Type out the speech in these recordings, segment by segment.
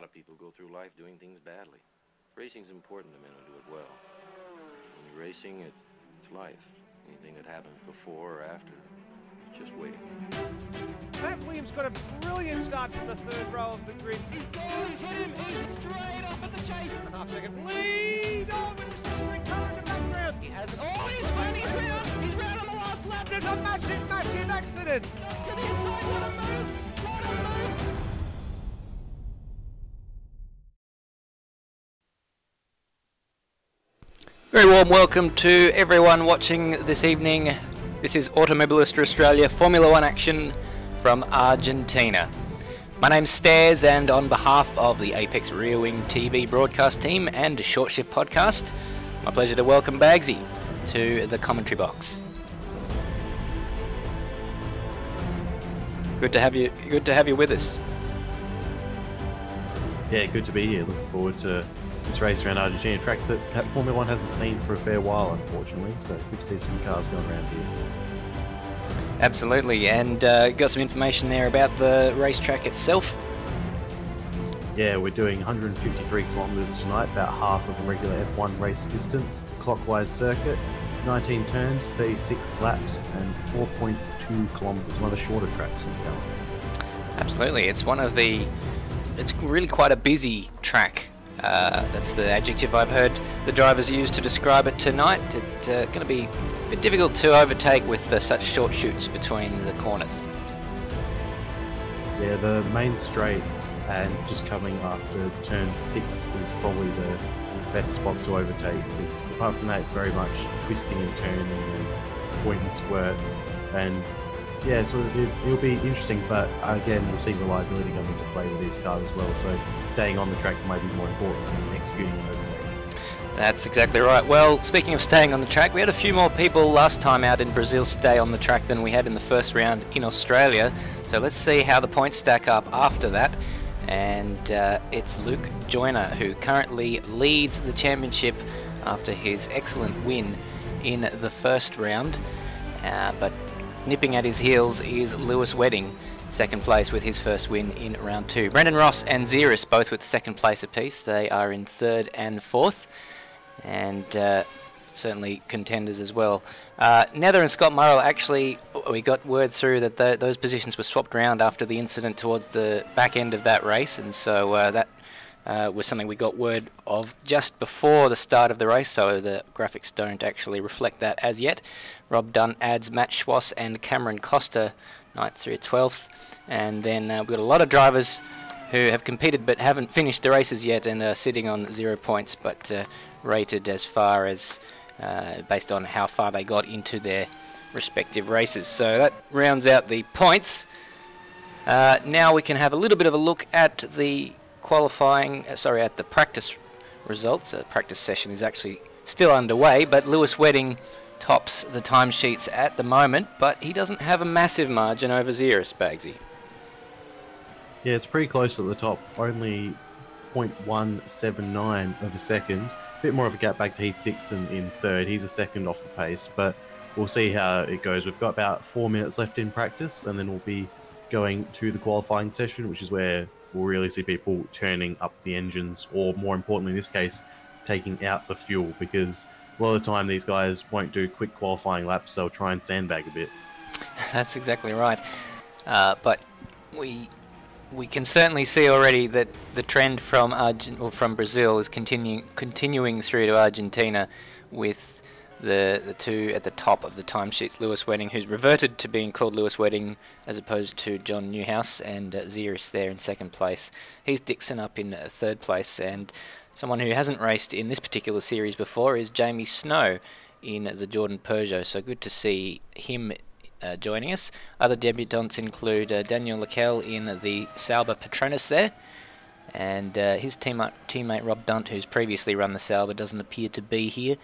lot of people go through life doing things badly. Racing's important to men who do it well. When you're racing, it's life. Anything that happens before or after, it's just waiting. Matt Williams got a brilliant start from the third row of the grid. He's gone, he's hit him, he's straight off at the chase. And a half-second lead. Oh, with the sizzling car in the background. He has it. Oh, he's round, he's round on the last lap. There's a massive, massive accident. Next to the inside, what a move, what a move. Very warm welcome to everyone watching this evening. This is Automobilist Australia Formula One action from Argentina. My name's Stairs, and on behalf of the Apex Rear Wing TV broadcast team and Short Shift podcast, my pleasure to welcome Bagzy to the commentary box. Good to have you with us. Yeah, good to be here. Looking forward to this race around Argentina, a track that Formula One hasn't seen for a fair while, unfortunately. So good to see some cars going around here. Absolutely, and got some information there about the racetrack itself. Yeah, we're doing 153 kilometres tonight, about half of a regular F1 race distance. It's a clockwise circuit, 19 turns, 36 laps, and 4.2 kilometres, one of the shorter tracks in the calendar. Absolutely, it's really quite a busy track. That's the adjective I've heard the drivers use to describe it tonight. It's going to be a bit difficult to overtake with such short chutes between the corners. Yeah, the main straight and just coming after turn 6 is probably the best spots to overtake, because apart from that it's very much twisting and turning and point and squirt, and yeah, so it'll be interesting, but again, we'll see reliability come into play with these cars as well, so staying on the track might be more important than executing an overtake. That's exactly right. Well, speaking of staying on the track, we had a few more people last time out in Brazil stay on the track than we had in the first round in Australia, so let's see how the points stack up after that. And it's Luke Joyner who currently leads the championship after his excellent win in the first round, but nipping at his heels is Lewis Wedding, second place with his first win in round 2. Brendan Ross and Ziras both with second place apiece. They are in third and fourth, and certainly contenders as well. Nether and Scott Murrell, actually, we got word through that those positions were swapped around after the incident towards the back end of that race, and so that was something we got word of just before the start of the race, so the graphics don't actually reflect that as yet. Rob Dunn adds Matt Schwass and Cameron Costa 9th through 12th, and then we've got a lot of drivers who have competed but haven't finished the races yet and are sitting on 0 points, but rated as far as based on how far they got into their respective races. So that rounds out the points. Now we can have a little bit of a look at the at the practice results. The practice session is actually still underway, but Lewis Wedding tops the timesheets at the moment, but he doesn't have a massive margin over Ziras, Bagzy. Yeah, it's pretty close at the top, only 0.179 of a second. A bit more of a gap back to Heath Dixon in third. He's a second off the pace, but we'll see how it goes. We've got about 4 minutes left in practice, and then we'll be going to the qualifying session, which is where we'll really see people turning up the engines, or more importantly in this case, taking out the fuel, because a lot of the time these guys won't do quick qualifying laps, they'll try and sandbag a bit. That's exactly right. But we can certainly see already that the trend from Brazil is continuing through to Argentina, with the two at the top of the timesheets, Lewis Wedding, who's reverted to being called Lewis Wedding as opposed to John Newhouse, and Ziras there in second place. Heath Dixon up in third place, and someone who hasn't raced in this particular series before is Jamie Snow in the Jordan Peugeot, so good to see him joining us. Other debutants include Daniel Leckel in the Sauber Petronas there, and his teammate Rob Dunt, who's previously run the Sauber, doesn't appear to be here,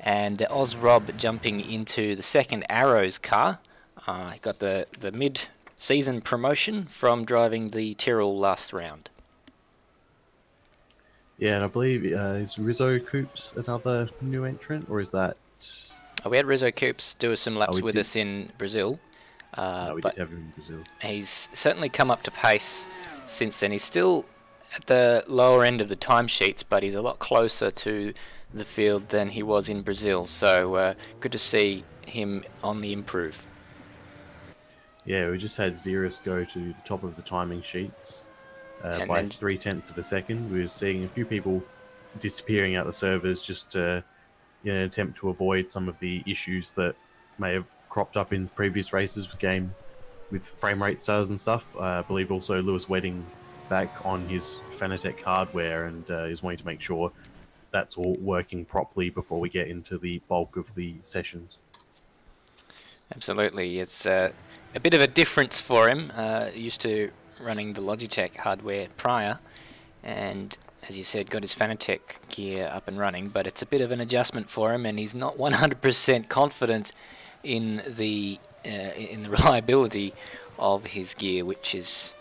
and Oz Rob jumping into the second Arrows car. He got the mid-season promotion from driving the Tyrrell last round. Yeah, and I believe is Rizzo Coops another new entrant, or is that... We had Rizzo Coops do some laps with us in Brazil. No, we did have him in Brazil. He's certainly come up to pace since then. He's still at the lower end of the timesheets, but he's a lot closer to the field than he was in Brazil. So good to see him on the improve. Yeah, we just had Ziras go to the top of the timing sheets by 0.3 of a second. We were seeing a few people disappearing out the servers just to attempt to avoid some of the issues that may have cropped up in previous races with frame rate stars and stuff. I believe also Lewis Wedding back on his Fanatec hardware and is wanting to make sure that's all working properly before we get into the bulk of the sessions. Absolutely, it's a bit of a difference for him. Used to running the Logitech hardware prior, and as you said, got his Fanatec gear up and running, but it's a bit of an adjustment for him, and he's not 100% confident in the reliability of his gear, which is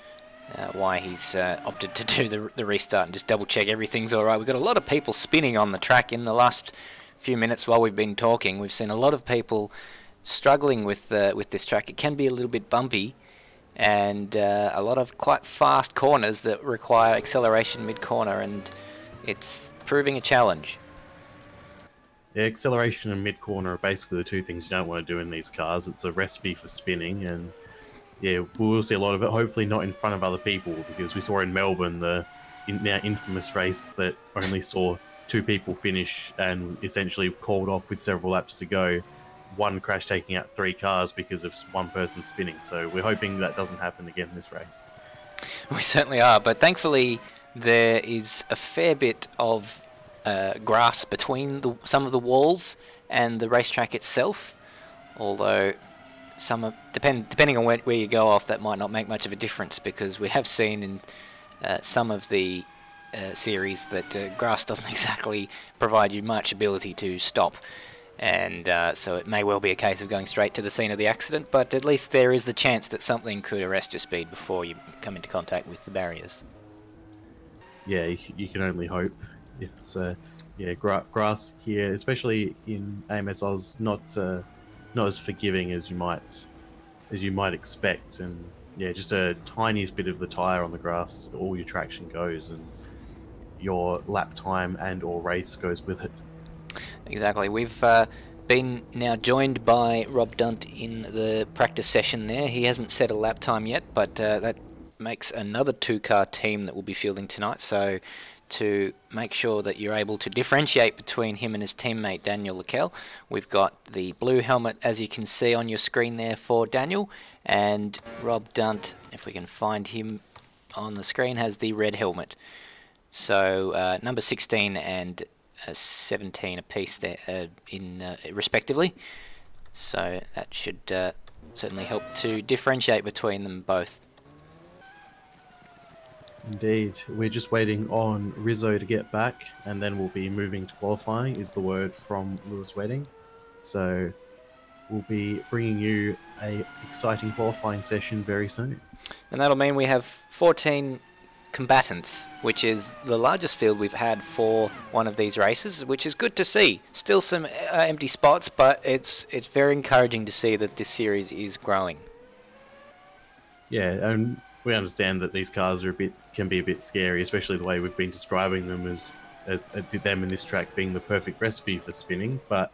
why he's opted to do the restart and just double check everything's alright. We've got a lot of people spinning on the track in the last few minutes while we've been talking. We've seen a lot of people struggling with this track. It can be a little bit bumpy, and a lot of quite fast corners that require acceleration mid-corner, and it's proving a challenge. Yeah, acceleration and mid-corner are basically the two things you don't want to do in these cars. It's a recipe for spinning, and yeah, we will see a lot of it, hopefully not in front of other people, because we saw in Melbourne the now infamous race that only saw 2 people finish and essentially called off with several laps to go. One crash taking out 3 cars because of one person spinning, so we're hoping that doesn't happen again this race. We certainly are, but thankfully there is a fair bit of grass between some of the walls and the racetrack itself, although depending on where you go off, that might not make much of a difference, because we have seen in some of the series that grass doesn't exactly provide you much ability to stop. And so it may well be a case of going straight to the scene of the accident, but at least there is the chance that something could arrest your speed before you come into contact with the barriers. Yeah, you can only hope. It's grass here, especially in AMS Oz, not as forgiving as you might expect, and yeah, just a tiniest bit of the tire on the grass, all your traction goes, and your lap time and or race goes with it. Exactly. We've been now joined by Rob Dunt in the practice session there. He hasn't set a lap time yet, but that makes another 2-car team that will be fielding tonight. So to make sure that you're able to differentiate between him and his teammate Daniel Leckel, we've got the blue helmet, as you can see on your screen there, for Daniel, and Rob Dunt, if we can find him on the screen, has the red helmet. So number 16 and 17 apiece there, respectively. So that should certainly help to differentiate between them both. Indeed. We're just waiting on Rizzo to get back, and then we'll be moving to qualifying, is the word from Lewis Wedding. So we'll be bringing you a exciting qualifying session very soon. And that'll mean we have 14 combatants, which is the largest field we've had for one of these races, which is good to see. Still some empty spots, but it's very encouraging to see that this series is growing. Yeah, and we understand that these cars can be a bit scary, especially the way we've been describing them as them in this track being the perfect recipe for spinning, but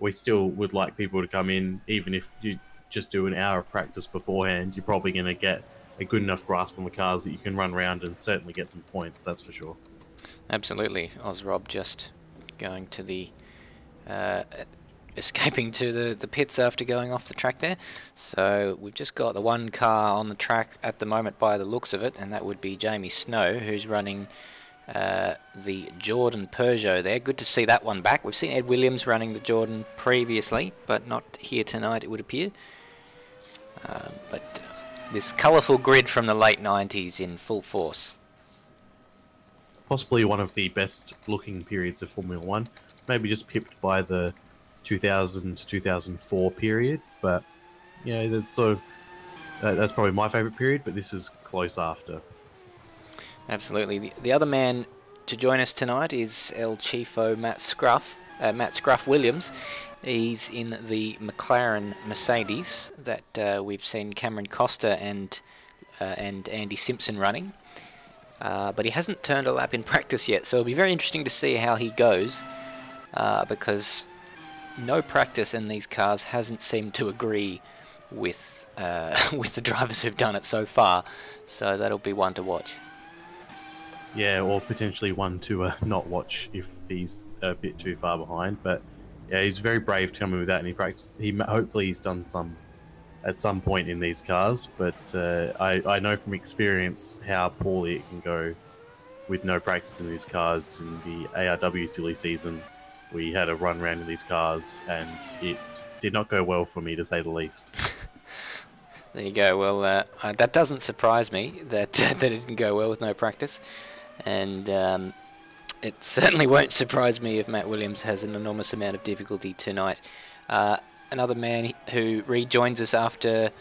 we still would like people to come in. Even if you just do an hour of practice beforehand, you're probably going to get a good enough grasp on the cars that you can run around and certainly get some points, that's for sure. Absolutely. Rob just going to the escaping to the pits after going off the track there. So we've just got the one car on the track at the moment by the looks of it, and that would be Jamie Snow, who's running the Jordan Peugeot there. Good to see that one back. We've seen Ed Williams running the Jordan previously, but not here tonight, it would appear. But this colourful grid from the late 90s in full force. Possibly one of the best looking periods of Formula 1. Maybe just pipped by the 2000 to 2004 period, but that's sort of that's probably my favourite period, but this is close after. Absolutely. The other man to join us tonight is El Chifo Matt Scruff Williams. He's in the McLaren Mercedes that we've seen Cameron Costa and Andy Simpson running. but he hasn't turned a lap in practice yet, so it'll be very interesting to see how he goes, because no practice in these cars hasn't seemed to agree with with the drivers who've done it so far, so that'll be one to watch. Yeah, or potentially one to not watch if he's a bit too far behind. But yeah, he's very brave to come in without any practice. Hopefully he's done some at some point in these cars, but I know from experience how poorly it can go with no practice in these cars. In the ARW silly season, we had a run round in these cars, and it did not go well for me, to say the least. There you go. Well, that doesn't surprise me that that it didn't go well with no practice, and it certainly won't surprise me if Matt Williams has an enormous amount of difficulty tonight. Another man who rejoins us after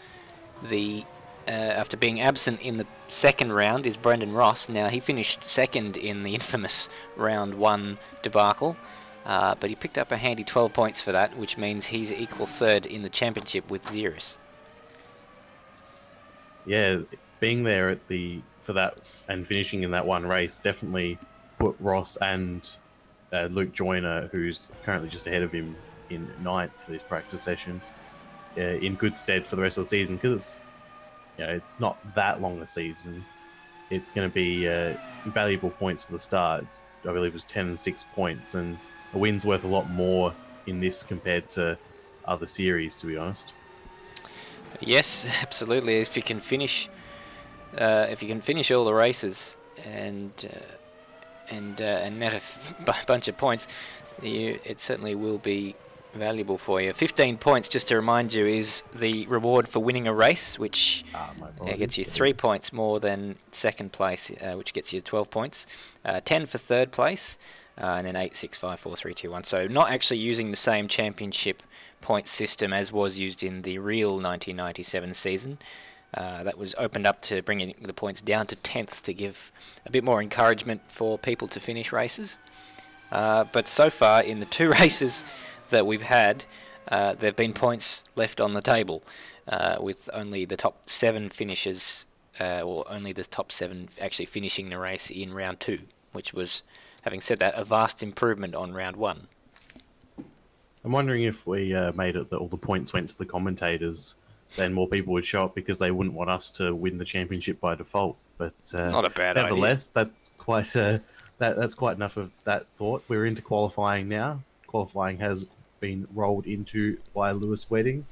being absent in the second round is Brendan Ross. Now, he finished second in the infamous round 1 debacle, but he picked up a handy 12 points for that, which means he's equal third in the championship with Ziras. Yeah, being there for that and finishing in that one race definitely put Ross and Luke Joyner, who's currently just ahead of him in 9th for this practice session, in good stead for the rest of the season, because it's not that long a season. It's going to be valuable points for the start. I believe it was 10 and 6 points, and a win's worth a lot more in this compared to other series, to be honest. Yes, absolutely. If you can finish all the races and net a bunch of points, it certainly will be valuable for you. 15 points, just to remind you, is the reward for winning a race, which gets you 3 points more than second place, which gets you 12 points. 10 for third place, and then 8, 6, 5, 4, 3, 2, 1. So not actually using the same championship point system as was used in the real 1997 season. That was opened up to bringing the points down to 10th to give a bit more encouragement for people to finish races. But so far, in the 2 races that we've had, there have been points left on the table, with only the top 7 finishers, or only the top 7 actually finishing the race in round 2, which was, having said that, a vast improvement on round 1. I'm wondering if we made it that all the points went to the commentators, then more people would show up because they wouldn't want us to win the championship by default. But not a bad nevertheless, idea. That's quite that's quite enough of that thought. We're into qualifying now. Qualifying has been rolled into by Lewis Wedding,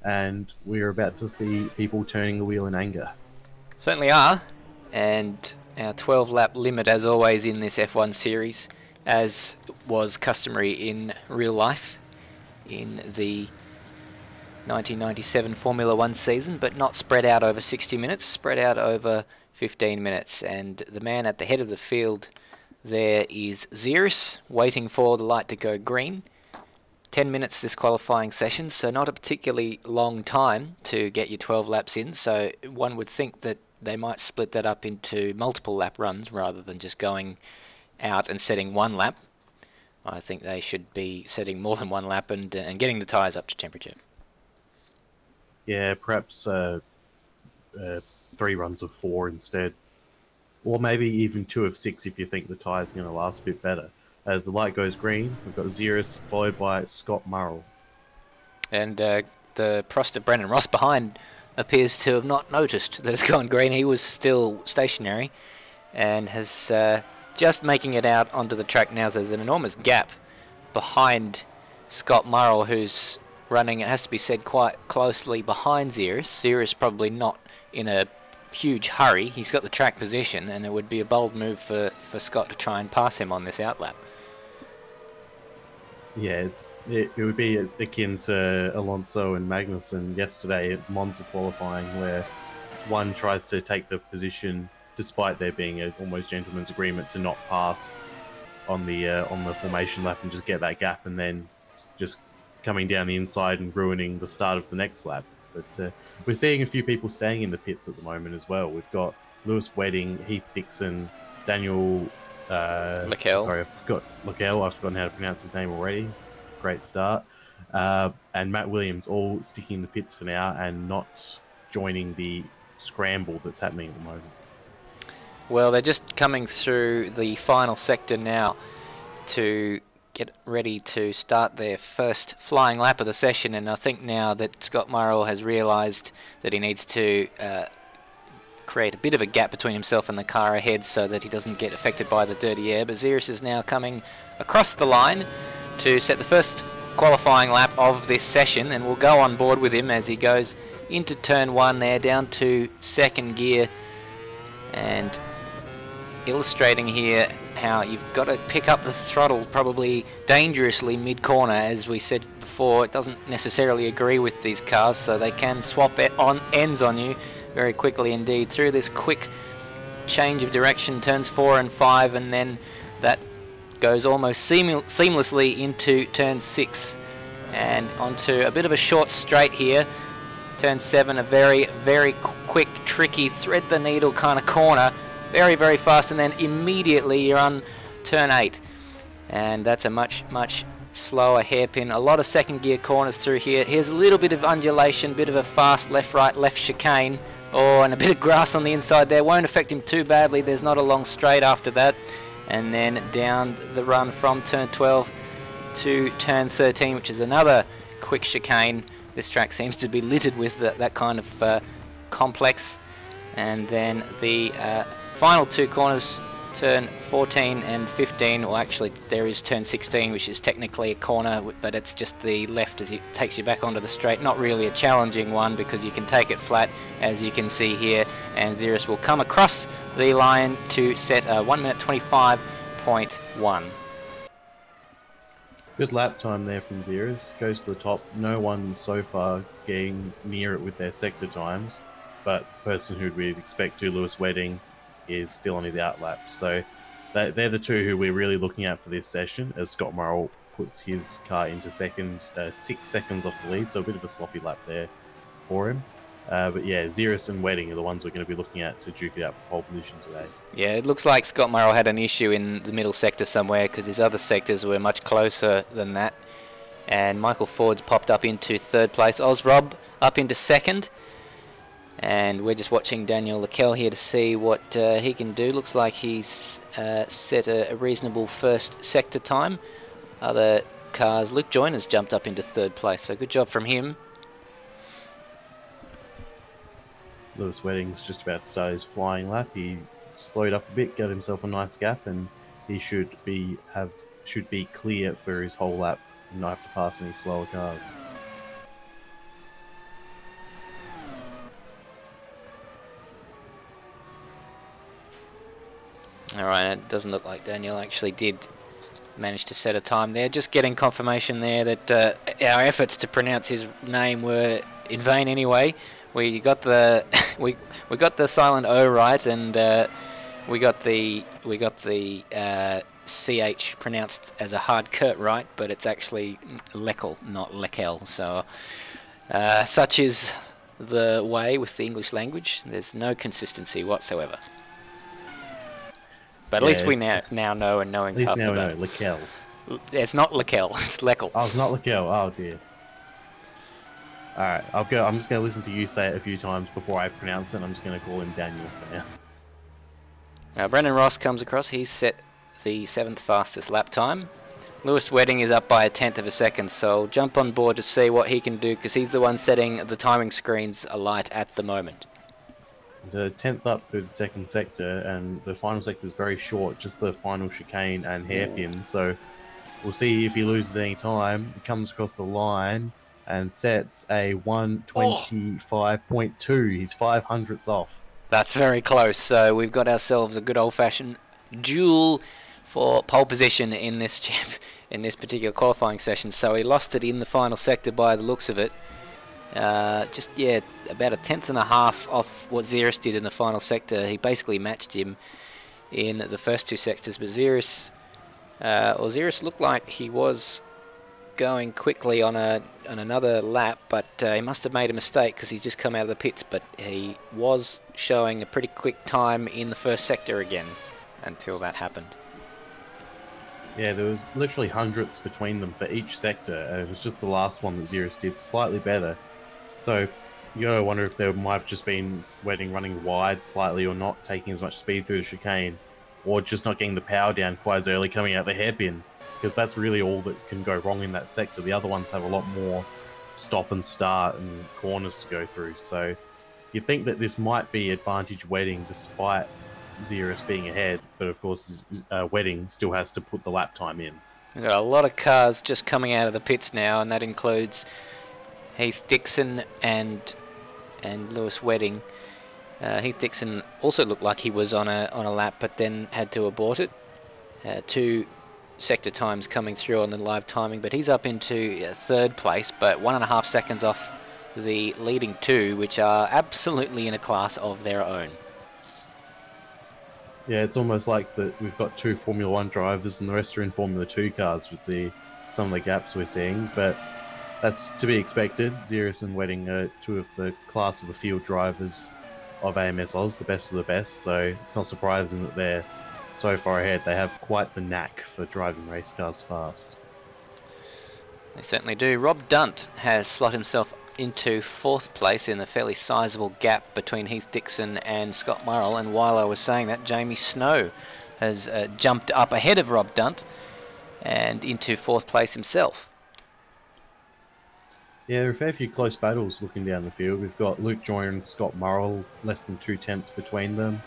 and we're about to see people turning the wheel in anger. Certainly are, and our 12-lap limit, as always in this F1 series, as was customary in real life in the 1997 Formula 1 season, but not spread out over 60 minutes, spread out over 15 minutes. And the man at the head of the field there is Ziras, waiting for the light to go green. 10 minutes this qualifying session, so not a particularly long time to get your 12 laps in, so one would think that they might split that up into multiple lap runs rather than just going out and setting 1 lap. I think they should be setting more than 1 lap and getting the tyres up to temperature. Yeah, perhaps 3 runs of 4 instead. Or maybe even 2 of 6 if you think the tyre's going to last a bit better. As the light goes green, we've got Ziras followed by Scott Murrell. And the Prost of Brendan Ross behind appears to have not noticed that it's gone green. He was still stationary and has just making it out onto the track now. So there's an enormous gap behind Scott Murrell, who's running, it has to be said, quite closely behind Ziras. Ziras probably not in a huge hurry. He's got the track position, and it would be a bold move for Scott to try and pass him on this outlap. Yeah, it would be akin to Alonso and Magnussen yesterday at Monza qualifying, where one tries to take the position despite there being an almost gentleman's agreement to not pass on the formation lap and just get that gap, and then just coming down the inside and ruining the start of the next lap. But we're seeing a few people staying in the pits at the moment as well. We've got Lewis Wedding, Heath Dixon, Daniel Leckel. Sorry, I've forgotten how to pronounce his name already. It's a great start. And Matt Williams all sticking in the pits for now and not joining the scramble that's happening at the moment. Well, they're just coming through the final sector now to get ready to start their first flying lap of the session, and I think now that Scott Murrell has realised that he needs to create a bit of a gap between himself and the car ahead so that he doesn't get affected by the dirty air. But Ziras is now coming across the line to set the first qualifying lap of this session, and we'll go on board with him as he goes into turn 1 there, down to second gear, and illustrating here how you've got to pick up the throttle probably dangerously mid-corner. As we said before, it doesn't necessarily agree with these cars, so they can swap ends on you very quickly indeed through this quick change of direction, turns 4 and 5, and then that goes almost seamlessly into turn 6 and onto a bit of a short straight here. Turn 7, a very, very quick, tricky, thread the needle kind of corner, very, very fast, and then immediately you're on turn 8, and that's a much, much slower hairpin. A lot of second gear corners through here. Here's a little bit of undulation, bit of a fast left, right, left chicane. Oh, and a bit of grass on the inside there. Won't affect him too badly. There's not a long straight after that. And then down the run from turn 12 to turn 13, which is another quick chicane. This track seems to be littered with that kind of complex. And then the final 2 corners, turn 14 and 15, or actually there is turn 16, which is technically a corner, but it's just the left as it takes you back onto the straight. Not really a challenging one because you can take it flat, as you can see here, and Ziras will come across the line to set a 1 minute 25.1. Good lap time there from Ziras. Goes to the top. No one so far getting near it with their sector times, but the person who we'd expect to, Lewis Wedding, is still on his out lap. So they're the 2 who we're really looking at for this session, as Scott Murrell puts his car into second, 6 seconds off the lead, so a bit of a sloppy lap there for him. But yeah, Ziras and Wedding are the ones we're going to be looking at to duke it out for pole position today. Yeah, it looks like Scott Murrell had an issue in the middle sector somewhere because his other sectors were much closer than that. And Michael Ford's popped up into third place. Rob up into second. And we're just watching Daniel Leckel here to see what he can do. Looks like he's set a reasonable first sector time. Other cars, Luke Joyner's jumped up into third place, so good job from him. Lewis Wedding's just about to start his flying lap. He slowed up a bit, got himself a nice gap, and he should be clear for his whole lap and not have to pass any slower cars. Alright, it doesn't look like Daniel actually did manage to set a time there. Just getting confirmation there that our efforts to pronounce his name were in vain anyway. We got the we got the silent O right, and we got the CH pronounced as a hard Kurt right, but it's actually Leckel, not Leckel. So such is the way with the English language. There's no consistency whatsoever. But at least we now know, and knowing half the battle. At least now we know, Leckel. It's not Leckel, it's Leckel. Oh, it's not Leckel, oh dear. Alright, I'm just going to listen to you say it a few times before I pronounce it, and I'm just going to call him Daniel for now. Now Brendan Ross comes across, he's set the 7th fastest lap time. Lewis Wedding is up by a 1/10 of a second, so I'll jump on board to see what he can do, because he's the one setting the timing screens alight at the moment. He's a 10th up through the second sector, and the final sector is very short, just the final chicane and hairpin, so we'll see if he loses any time. He comes across the line and sets a 1:25.2. He's 0.05 off. That's very close, so we've got ourselves a good old-fashioned duel for pole position in this particular qualifying session. So he lost it in the final sector by the looks of it. Just, yeah, about a 1/10 and a half off what Ziras did in the final sector. He basically matched him in the first 2 sectors, but Ziras looked like he was going quickly on another lap, but he must have made a mistake because he's just come out of the pits, but he was showing a pretty quick time in the first sector again until that happened. Yeah, there was literally hundredths between them for each sector, and it was just the last one that Ziras did slightly better. So You gotta wonder if there might have just been Wedding running wide slightly or not taking as much speed through the chicane, or just not getting the power down quite as early coming out the hairpin, because that's really all that can go wrong in that sector. The other ones have a lot more stop and start and corners to go through, so you think that this might be advantage Wedding despite Ziras being ahead, but of course Wedding still has to put the lap time in. We've got a lot of cars just coming out of the pits now, and that includes Heath Dixon and Lewis Wedding. Heath Dixon also looked like he was on a lap, but then had to abort it. 2 sector times coming through on the live timing, but he's up into 3rd place, but 1.5 seconds off the leading 2, which are absolutely in a class of their own. Yeah, it's almost like that we've got 2 Formula 1 drivers and the rest are in Formula 2 cars with some of the gaps we're seeing, but that's to be expected. Ziras and Wedding are 2 of the class of the field drivers of AMS Oz, the best of the best, so it's not surprising that they're so far ahead. They have quite the knack for driving race cars fast. They certainly do. Rob Dunt has slotted himself into 4th place in a fairly sizable gap between Heath Dixon and Scott Murrell, and while I was saying that, Jamie Snow has jumped up ahead of Rob Dunt and into 4th place himself. Yeah, there are a fair few close battles looking down the field. We've got Luke Joyner and Scott Murrell, less than 2 tenths between them.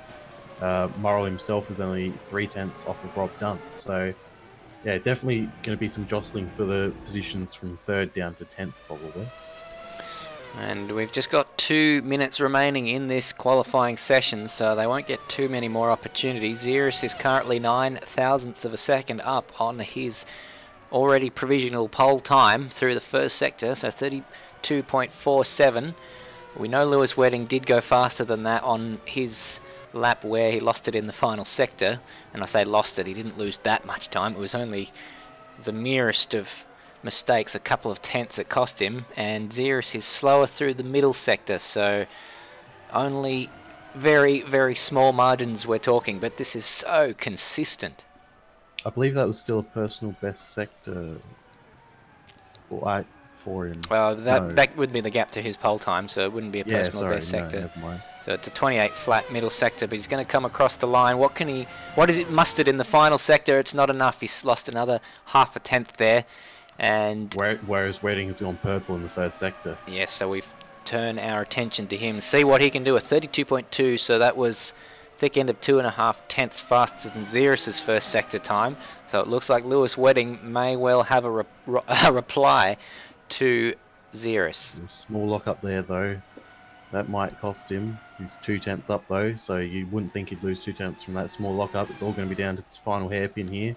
Murrell himself is only 3 tenths off of Rob Dunt, so yeah, definitely going to be some jostling for the positions from 3rd down to 10th probably. And we've just got 2 minutes remaining in this qualifying session, so they won't get too many more opportunities. Ziras is currently 9 thousandths of a second up on his already provisional pole time through the 1st sector, so 32.47. We know Lewis Wedding did go faster than that on his lap where he lost it in the final sector, and I say lost it, he didn't lose that much time. It was only the merest of mistakes, a couple of tenths that cost him, and Ziras is slower through the middle sector, so only very, very small margins we're talking, but this is so consistent. I believe that was still a personal best sector for him. Well, that would be the gap to his pole time, so it wouldn't be a personal best sector. Never mind. So it's a 28 flat middle sector, but he's going to come across the line. What is it mustered in the final sector? It's not enough. He's lost another 0.5 tenth there. And whereas Wedding has gone purple in the 1st sector. Yes, so we've turned our attention to him. See what he can do. A 32.2, so that was thick end of 2.5 tenths faster than Ziras' 1st sector time. So it looks like Lewis Wedding may well have a reply to Ziras. Small lock up there though. That might cost him. He's 2 tenths up though, so you wouldn't think he'd lose 2 tenths from that small lock up. It's all going to be down to this final hairpin here.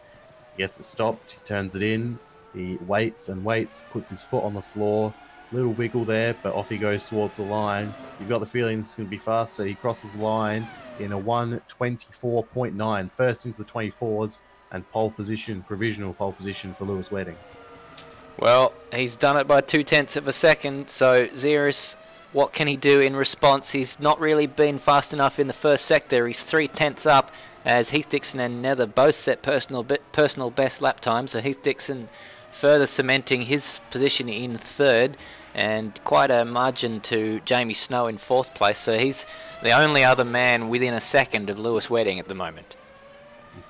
He gets it stopped, he turns it in. He waits and waits, puts his foot on the floor, little wiggle there, but off he goes towards the line. You've got the feeling it's going to be faster. He crosses the line in a 1:24.9, first into the 24s, and pole position, provisional pole position for Lewis Wedding. Well, he's done it by 2 tenths of a second, so Ziras, what can he do in response? He's not really been fast enough in the 1st sector. He's 3 tenths up as Heath Dixon and Nether both set personal best lap time, so Heath Dixon further cementing his position in 3rd, and quite a margin to Jamie Snow in 4th place, so he's the only other man within a second of Lewis Wedding at the moment.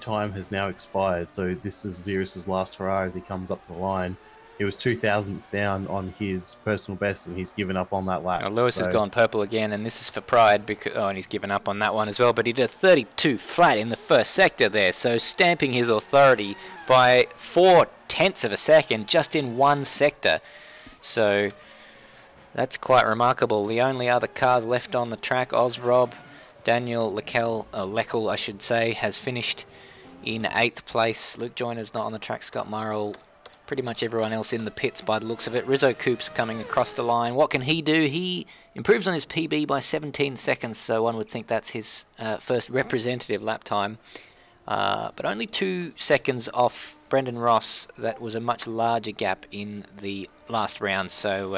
Time has now expired, so this is Ziras' last hurrah as he comes up the line. He was 2 thousandths down on his personal best, and he's given up on that lap. Well, Lewis has gone purple again, and this is for pride, because and he's given up on that one as well, but he did a 32 flat in the 1st sector there, so stamping his authority by 4 tenths of a second just in 1 sector. So that's quite remarkable. The only other cars left on the track, Ozrob, Daniel Leckel, I should say, has finished in 8th place. Luke Joyner's not on the track. Scott Murrell, pretty much everyone else in the pits by the looks of it. Rizzo Coops coming across the line. What can he do? He improves on his PB by 17 seconds, so one would think that's his first representative lap time. But only 2 seconds off Brendan Ross. That was a much larger gap in the last round, so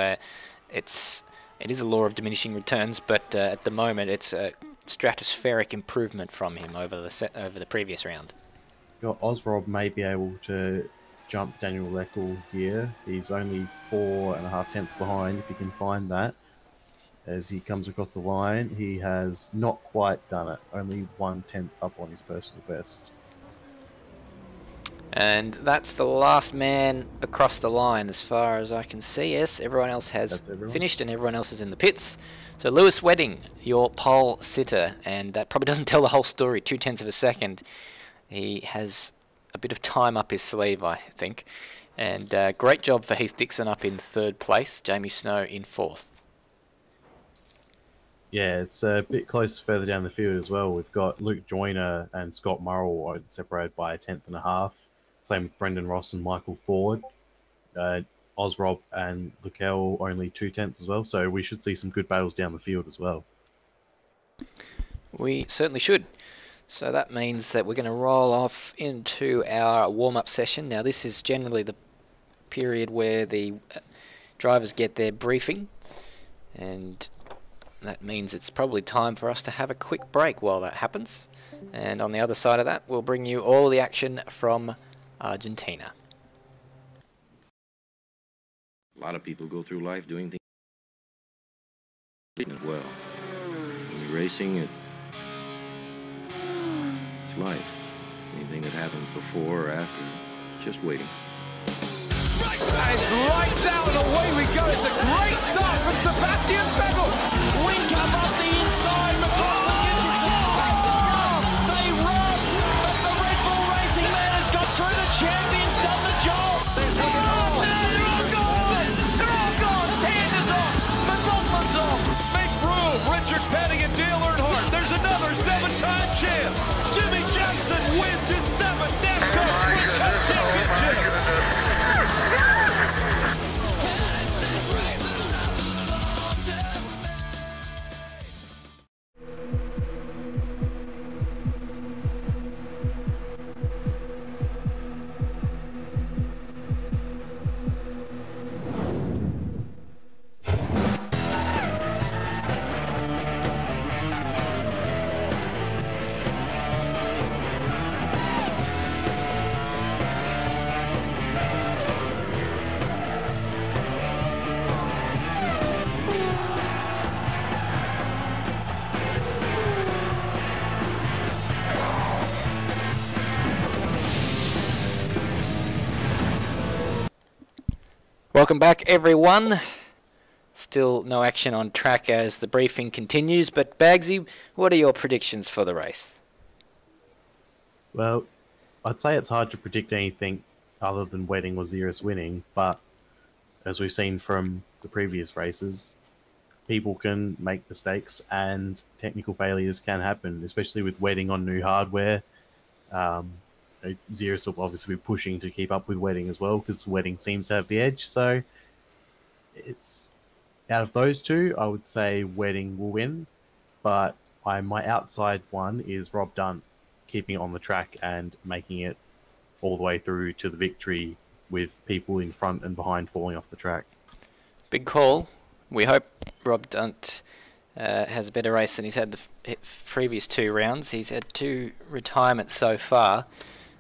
it is a law of diminishing returns, but at the moment it's a stratospheric improvement from him over the previous round. Ozrob may be able to jump Daniel Leckel here. He's only 4.5 tenths behind if he can find that. as he comes across the line. He has not quite done it, only 1/10 up on his personal best. And that's the last man across the line as far as I can see. Yes, everyone else has finished and everyone else is in the pits. So Lewis Wedding, your pole sitter, and that probably doesn't tell the whole story, 0.2 of a second. He has a bit of time up his sleeve, I think. And great job for Heath Dixon up in 3rd place, Jamie Snow in 4th. Yeah, it's a bit close further down the field as well. We've got Luke Joyner and Scott Murrell separated by 1/10.5. Same with Brendan Ross and Michael Ford. Osrob and Lukel only 2/10 as well. So we should see some good battles down the field as well. We certainly should. So that means that we're going to roll off into our warm-up session. Now this is generally the period where the drivers get their briefing, and that means it's probably time for us to have a quick break while that happens. And on the other side of that, we'll bring you all the action from Argentina. A lot of people go through life doing things well. When you're racing, it's life. Anything that happens before or after, just waiting. It's lights out and away we go. It's a great start from Sebastian Vettel. Wink up off the inside. They run, but the Red Bull Racing man has got through. The champion's done the job. They're all gone. They're all gone. Tander's off. McLaughlin's off. Make room. Richard Petty and Dale Earnhardt. There's another 7-time champ. Jimmy Johnson wins his 7th NASCAR Sprint Cup championship. Welcome back, everyone. Still no action on track as the briefing continues, but Bagzy, what are your predictions for the race? Well, I'd say it's hard to predict anything other than Wedding or Ziras winning, but as we've seen from the previous races, people can make mistakes and technical failures can happen, especially with Wedding on new hardware. Ziras will obviously be pushing to keep up with Wedding as well, because Wedding seems to have the edge. So it's out of those two, I would say Wedding will win, but my outside one is Rob Dunt keeping it on the track and making it all the way through to the victory with people in front and behind falling off the track. Big call. We hope Rob Dunt has a better race than he's had the previous 2 rounds. He's had 2 retirements so far,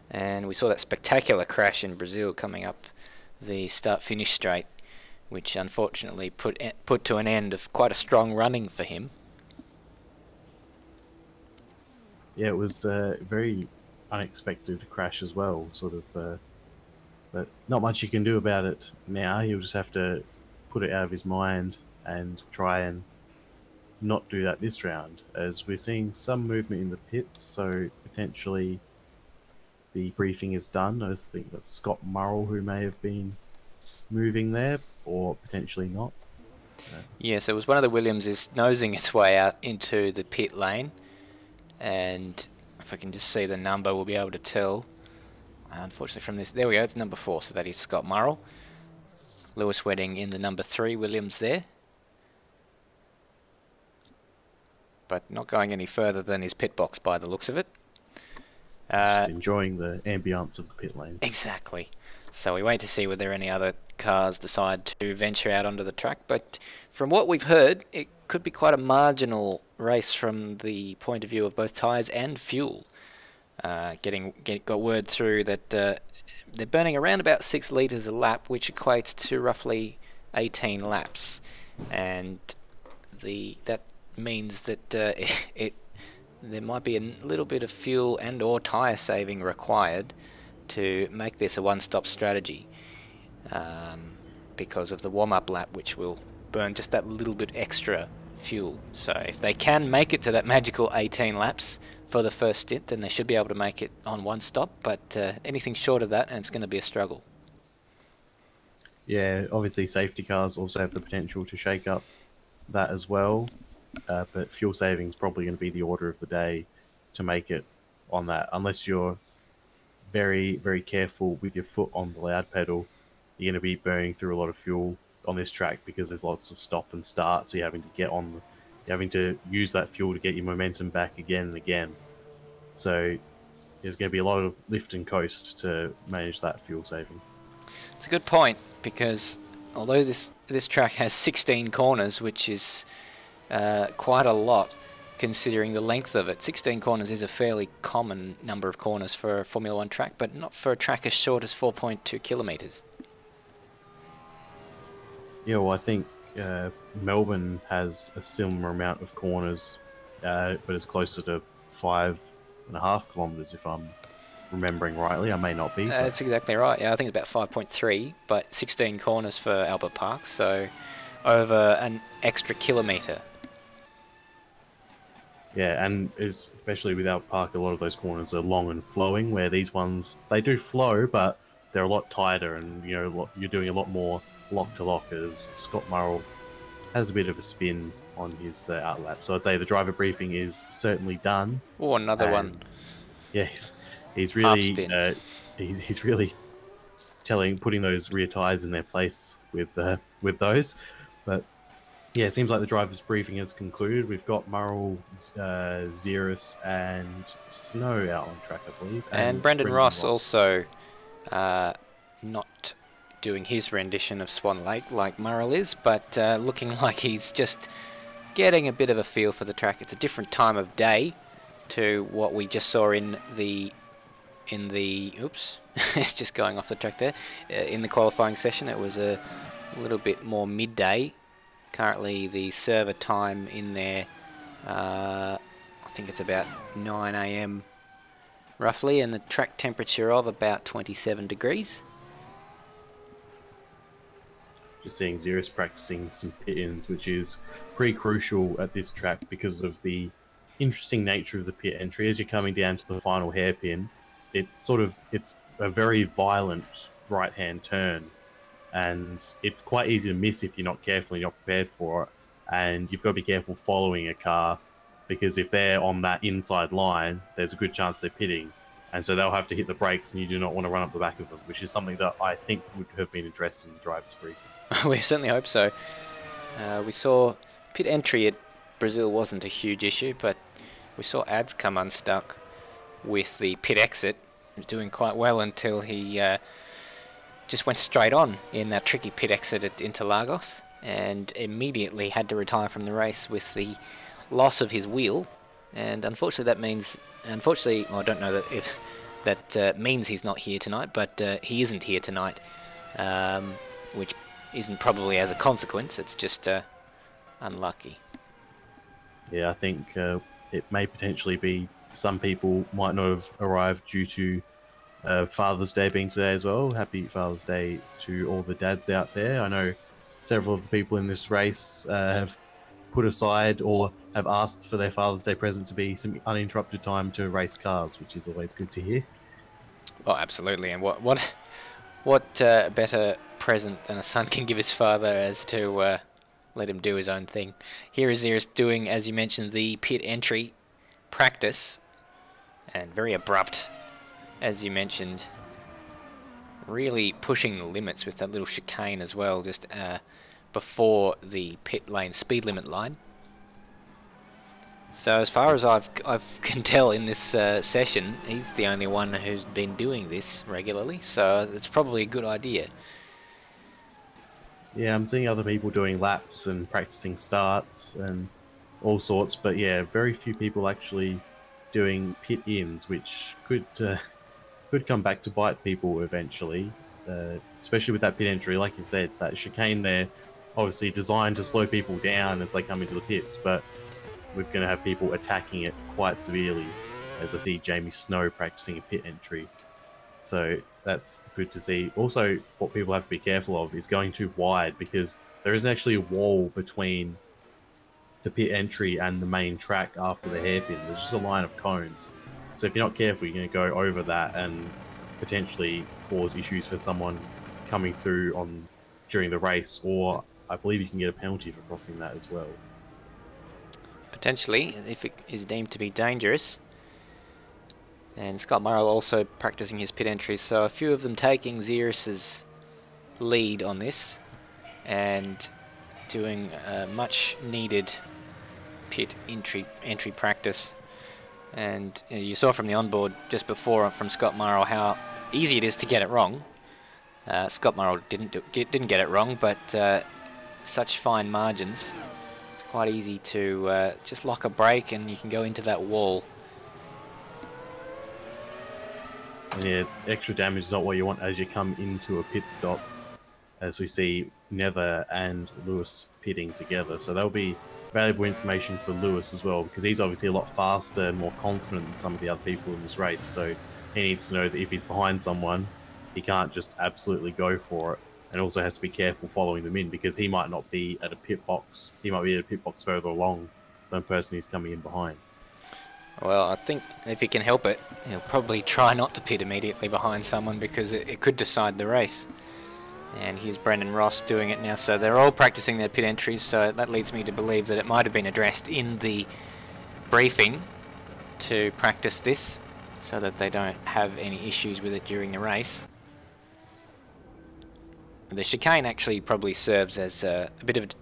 and we saw that spectacular crash in Brazil coming up the start-finish straight, which unfortunately put to an end of quite a strong running for him. Yeah, it was a very unexpected crash as well, sort of, but not much you can do about it now. He'll just have to put it out of his mind and try and not do that this round, as we're seeing some movement in the pits, so potentially the briefing is done. I just think that's Scott Murrell who may have been moving there, or potentially not. Yes, it was one of the Williams is nosing its way out into the pit lane, and if I can just see the number, we'll be able to tell. Unfortunately from this, there we go, it's number 4, so that is Scott Murrell. Lewis Wedding in the number 3 Williams there. But not going any further than his pit box by the looks of it. Just enjoying the ambience of the pit lane. Exactly. So we wait to see whether any other cars decide to venture out onto the track. But from what we've heard, it could be quite a marginal race from the point of view of both tyres and fuel. Got word through that they're burning around about 6 litres a lap, which equates to roughly 18 laps. And that means that there might be a little bit of fuel and or tyre saving required to make this a one-stop strategy, because of the warm-up lap, which will burn just that little bit extra fuel. So if they can make it to that magical 18 laps for the first stint, then they should be able to make it on one stop, but anything short of that and it's going to be a struggle. Yeah, obviously safety cars also have the potential to shake up that as well, but fuel saving is probably going to be the order of the day to make it on that. Unless you're very, very careful with your foot on the loud pedal, you're going to be burning through a lot of fuel on this track because there's lots of stop and start, so you're having to use that fuel to get your momentum back again and again. So there's going to be a lot of lift and coast to manage that fuel saving. It's a good point, because although this track has 16 corners, which is quite a lot considering the length of it. 16 corners is a fairly common number of corners for a Formula 1 track, but not for a track as short as 4.2 kilometres. Yeah, well, I think Melbourne has a similar amount of corners, but it's closer to 5.5 kilometres if I'm remembering rightly. I may not be. That's exactly right. Yeah, I think it's about 5.3, but 16 corners for Albert Park, so over an extra kilometre. Yeah, and especially with Albert Park, a lot of those corners are long and flowing, where these ones, they do flow, but they're a lot tighter, and you're doing a lot more lock to lock, as Scott Murrell has a bit of a spin on his outlap. So I'd say the driver briefing is certainly done. Oh, another one. Yes. He's really he's really putting those rear tyres in their place with those. But yeah, it seems like the driver's briefing has concluded. We've got Murrell, Ziras and Snow out on track, I believe. And Brendan Ross also not doing his rendition of Swan Lake like Murrell is, but looking like he's just getting a bit of a feel for the track. It's a different time of day to what we just saw in the oops, it's just going off the track there. In the qualifying session, it was a little bit more midday. Currently, the server time in there, I think it's about 9 AM roughly, and the track temperature of about 27 degrees. Just seeing Ziras practicing some pit-ins, which is pretty crucial at this track because of the interesting nature of the pit entry. As you're coming down to the final hairpin, it's a very violent right-hand turn, and it's quite easy to miss if you're not careful and you're not prepared for it. And you've got to be careful following a car, because if they're on that inside line, there's a good chance they're pitting, and so they'll have to hit the brakes, and you do not want to run up the back of them, which is something that I think would have been addressed in the driver's briefing. We certainly hope so. We saw pit entry at Brazil wasn't a huge issue, but we saw Ads come unstuck with the pit exit. He was doing quite well until he just went straight on in that tricky pit exit at Interlagos, and immediately had to retire from the race with the loss of his wheel. And unfortunately, well, I don't know that if that means he's not here tonight, but he isn't here tonight, which isn't probably as a consequence. It's just unlucky. Yeah, I think it may potentially be some people might not have arrived due to Father's Day being today as well. Happy Father's Day to all the dads out there. I know several of the people in this race have put aside or have asked for their Father's Day present to be some uninterrupted time to race cars, which is always good to hear. Oh, absolutely. And what better present than a son can give his father as to let him do his own thing. Here is Ziras doing, as you mentioned, the pit entry practice, and very abrupt, as you mentioned, really pushing the limits with that little chicane as well, just before the pit lane speed limit line. So as far as I can tell in this session, he's the only one who's been doing this regularly, so it's probably a good idea. Yeah, I'm seeing other people doing laps and practicing starts and all sorts, but yeah, very few people actually doing pit-ins, which could come back to bite people eventually, especially with that pit entry. Like you said, that chicane there obviously designed to slow people down as they come into the pits, but we're going to have people attacking it quite severely, as I see Jamie Snow practicing a pit entry. So that's good to see. Also, what people have to be careful of is going too wide, because there isn't actually a wall between the pit entry and the main track after the hairpin. There's just a line of cones. So if you're not careful, you're going to go over that and potentially cause issues for someone coming through during the race, or I believe you can get a penalty for crossing that as well. Potentially, if it is deemed to be dangerous. And Scott Murrell also practicing his pit entries, so a few of them taking Ziras' lead on this and doing much needed pit entry practice. And you saw from the onboard just before from Scott Murrell how easy it is to get it wrong. Scott Murrell didn't get it wrong, but such fine margins. It's quite easy to just lock a brake and you can go into that wall. And yeah, extra damage is not what you want as you come into a pit stop, as we see Nether and Lewis pitting together. So that'll be valuable information for Lewis as well, because he's obviously a lot faster and more confident than some of the other people in this race. So he needs to know that if he's behind someone, he can't just absolutely go for it, and also has to be careful following them in, because he might not be at a pit box. He might be at a pit box further along than the person who's coming in behind. Well, I think if he can help it, he'll probably try not to pit immediately behind someone, because it could decide the race. And here's Brendan Ross doing it now, so they're all practicing their pit entries, so that leads me to believe that it might have been addressed in the briefing to practice this, so that they don't have any issues with it during the race. The chicane actually probably serves as a bit of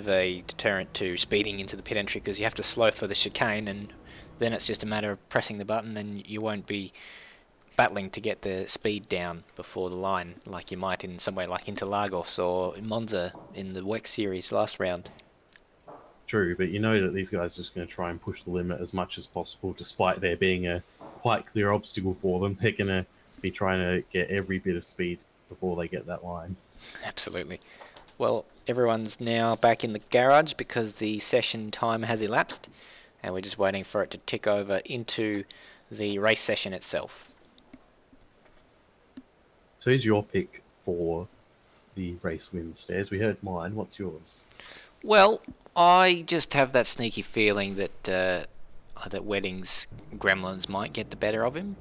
a deterrent to speeding into the pit entry, because you have to slow for the chicane, and then it's just a matter of pressing the button, and you won't be battling to get the speed down before the line like you might in somewhere like Interlagos or Monza in the WEC series last round. True, but you know that these guys are just going to try and push the limit as much as possible, despite there being a quite clear obstacle for them. They're going to be trying to get every bit of speed before they get that line. Absolutely. Well, everyone's now back in the garage because the session time has elapsed, and we're just waiting for it to tick over into the race session itself. So here's your pick for the race win, Stairs. We heard mine. What's yours? Well, I just have that sneaky feeling that that Wedding's gremlins might get the better of him.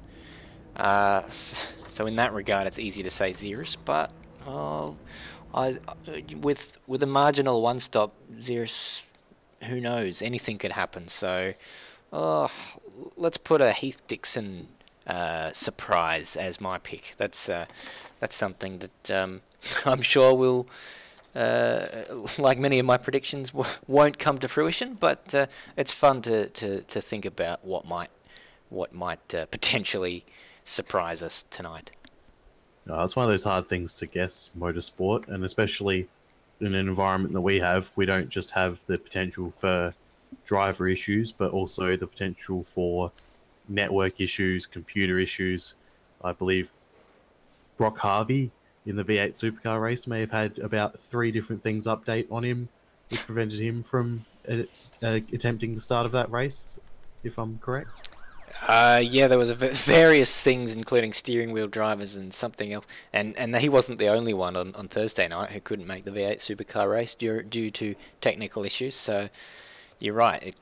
So in that regard, it's easy to say Ziras, but with a marginal one-stop, Ziras, who knows? Anything could happen. So let's put a Heath Dixon surprise as my pick. That's something that I'm sure will, like many of my predictions, won't come to fruition. But it's fun to think about what might potentially surprise us tonight. It's one of those hard things to guess, motorsport, and especially in an environment that we have, we don't just have the potential for driver issues, but also the potential for network issues, computer issues. I believe Brock Harvey in the V8 supercar race may have had about 3 different things update on him, which prevented him from attempting the start of that race, if I'm correct. Yeah, there was various things, including steering wheel drivers and something else, and he wasn't the only one on Thursday night who couldn't make the V8 supercar race due to technical issues. So you're right.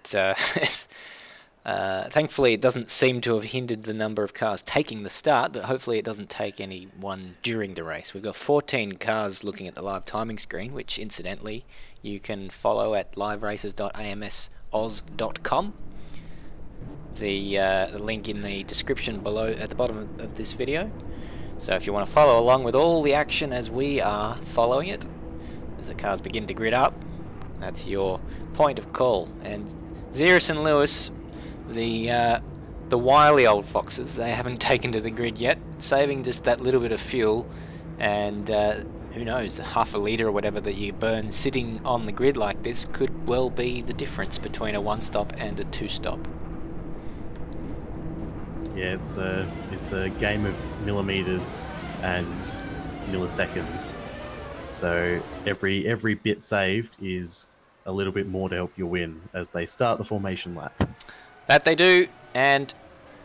Thankfully, it doesn't seem to have hindered the number of cars taking the start, but hopefully it doesn't take any one during the race. We've got 14 cars looking at the live timing screen, which incidentally you can follow at liveraces.amsoz.com. The link in the description below at the bottom of this video. So if you want to follow along with all the action as we are following it, as the cars begin to grid up, that's your point of call. And Ziras and Lewis, the wily old foxes, they haven't taken to the grid yet, saving just that little bit of fuel, and who knows, half a litre or whatever that you burn sitting on the grid like this could well be the difference between a one-stop and a two-stop. Yeah, it's a game of millimeters and milliseconds. So every bit saved is a little bit more to help you win as they start the formation lap. That they do, and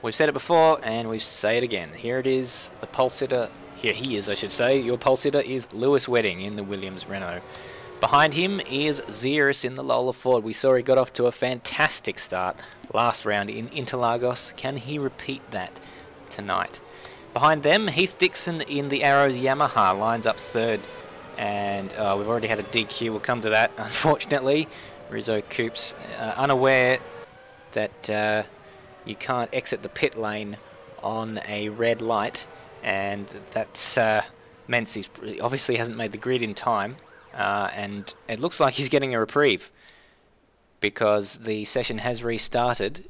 we've said it before, and we say it again. Here it is, the pole sitter. Here he is, I should say. Your pole sitter is Lewis Wedding in the Williams Renault. Behind him is Ziras in the Lola Ford. We saw he got off to a fantastic start last round in Interlagos. Can he repeat that tonight? Behind them, Heath Dixon in the Arrows Yamaha lines up third. And we've already had a DQ. We'll come to that, unfortunately. Rizzo Coops unaware that you can't exit the pit lane on a red light. And that's meant he obviously hasn't made the grid in time. And it looks like he's getting a reprieve because the session has restarted.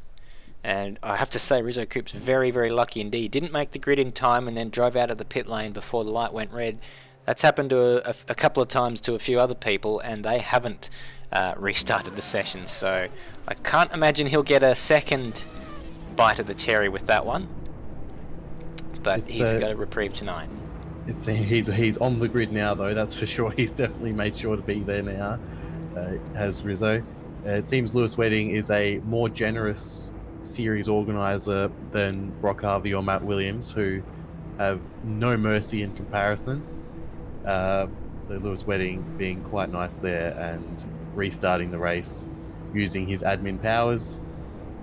And I have to say, Rizzo Coops very, very lucky indeed. Didn't make the grid in time and then drove out of the pit lane before the light went red. That's happened to a couple of times to a few other people, and they haven't restarted the session. So I can't imagine he'll get a second bite of the cherry with that one. But he's got a reprieve tonight. He's on the grid now, though, that's for sure. He's definitely made sure to be there now, has Rizzo. It seems Lewis Wedding is a more generous series organizer than Brock Harvey or Matt Williams, who have no mercy in comparison. So Lewis Wedding being quite nice there and restarting the race using his admin powers.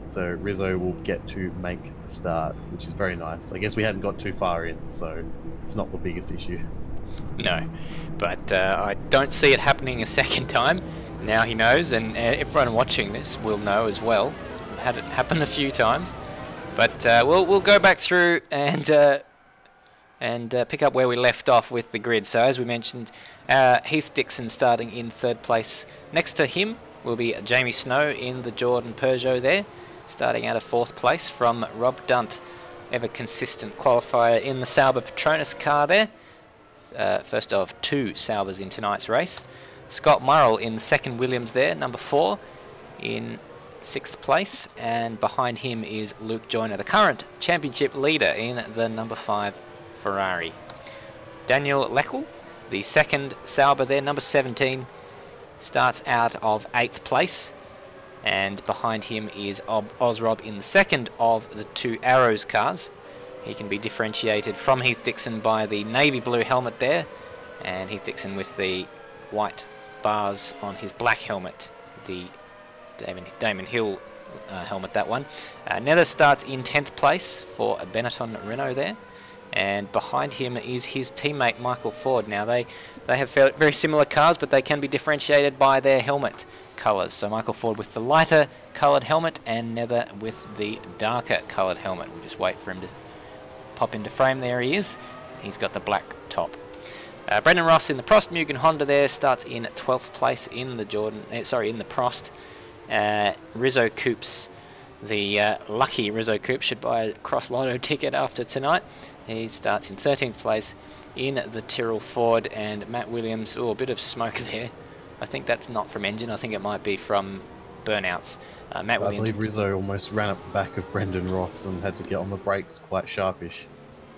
So Rizzo will get to make the start, which is very nice. I guess we hadn't got too far in, so it's not the biggest issue. No, but I don't see it happening a second time. Now he knows, and everyone watching this will know as well. Had it happen a few times, but we'll go back through and pick up where we left off with the grid. So as we mentioned, Heath Dixon starting in third place. Next to him will be Jamie Snow in the Jordan Peugeot there, starting out of fourth place from Rob Dunt, ever consistent qualifier in the Sauber Petronas car there. First of two Saubers in tonight's race. Scott Murrell in the second Williams there, number 4 in 6th place, and behind him is Luke Joyner, the current championship leader in the number 5 Ferrari. Daniel Leckel, the second Sauber there, number 17, starts out of 8th place, and behind him is Ozrob in the second of the two Arrows cars. He can be differentiated from Heath Dixon by the navy blue helmet there, and Heath Dixon with the white bars on his black helmet, the Damon Hill helmet, that one. Nether starts in 10th place for a Benetton Renault there, and behind him is his teammate Michael Ford. Now they have very similar cars, but they can be differentiated by their helmet colours. So Michael Ford with the lighter coloured helmet and Nether with the darker coloured helmet. We'll just wait for him to pop into frame. There he is. He's got the black top. Brendan Ross in the Prost Mugen Honda there starts in 12th place in the in the Prost. Rizzo Coops, the lucky Rizzo Coops, should buy a Cross Lotto ticket after tonight. He starts in 13th place in the Tyrrell Ford, and Matt Williams, a bit of smoke there. I think that's not from engine, I think it might be from burnouts. Matt Williams. I believe Rizzo almost ran up the back of Brendan Ross and had to get on the brakes quite sharpish.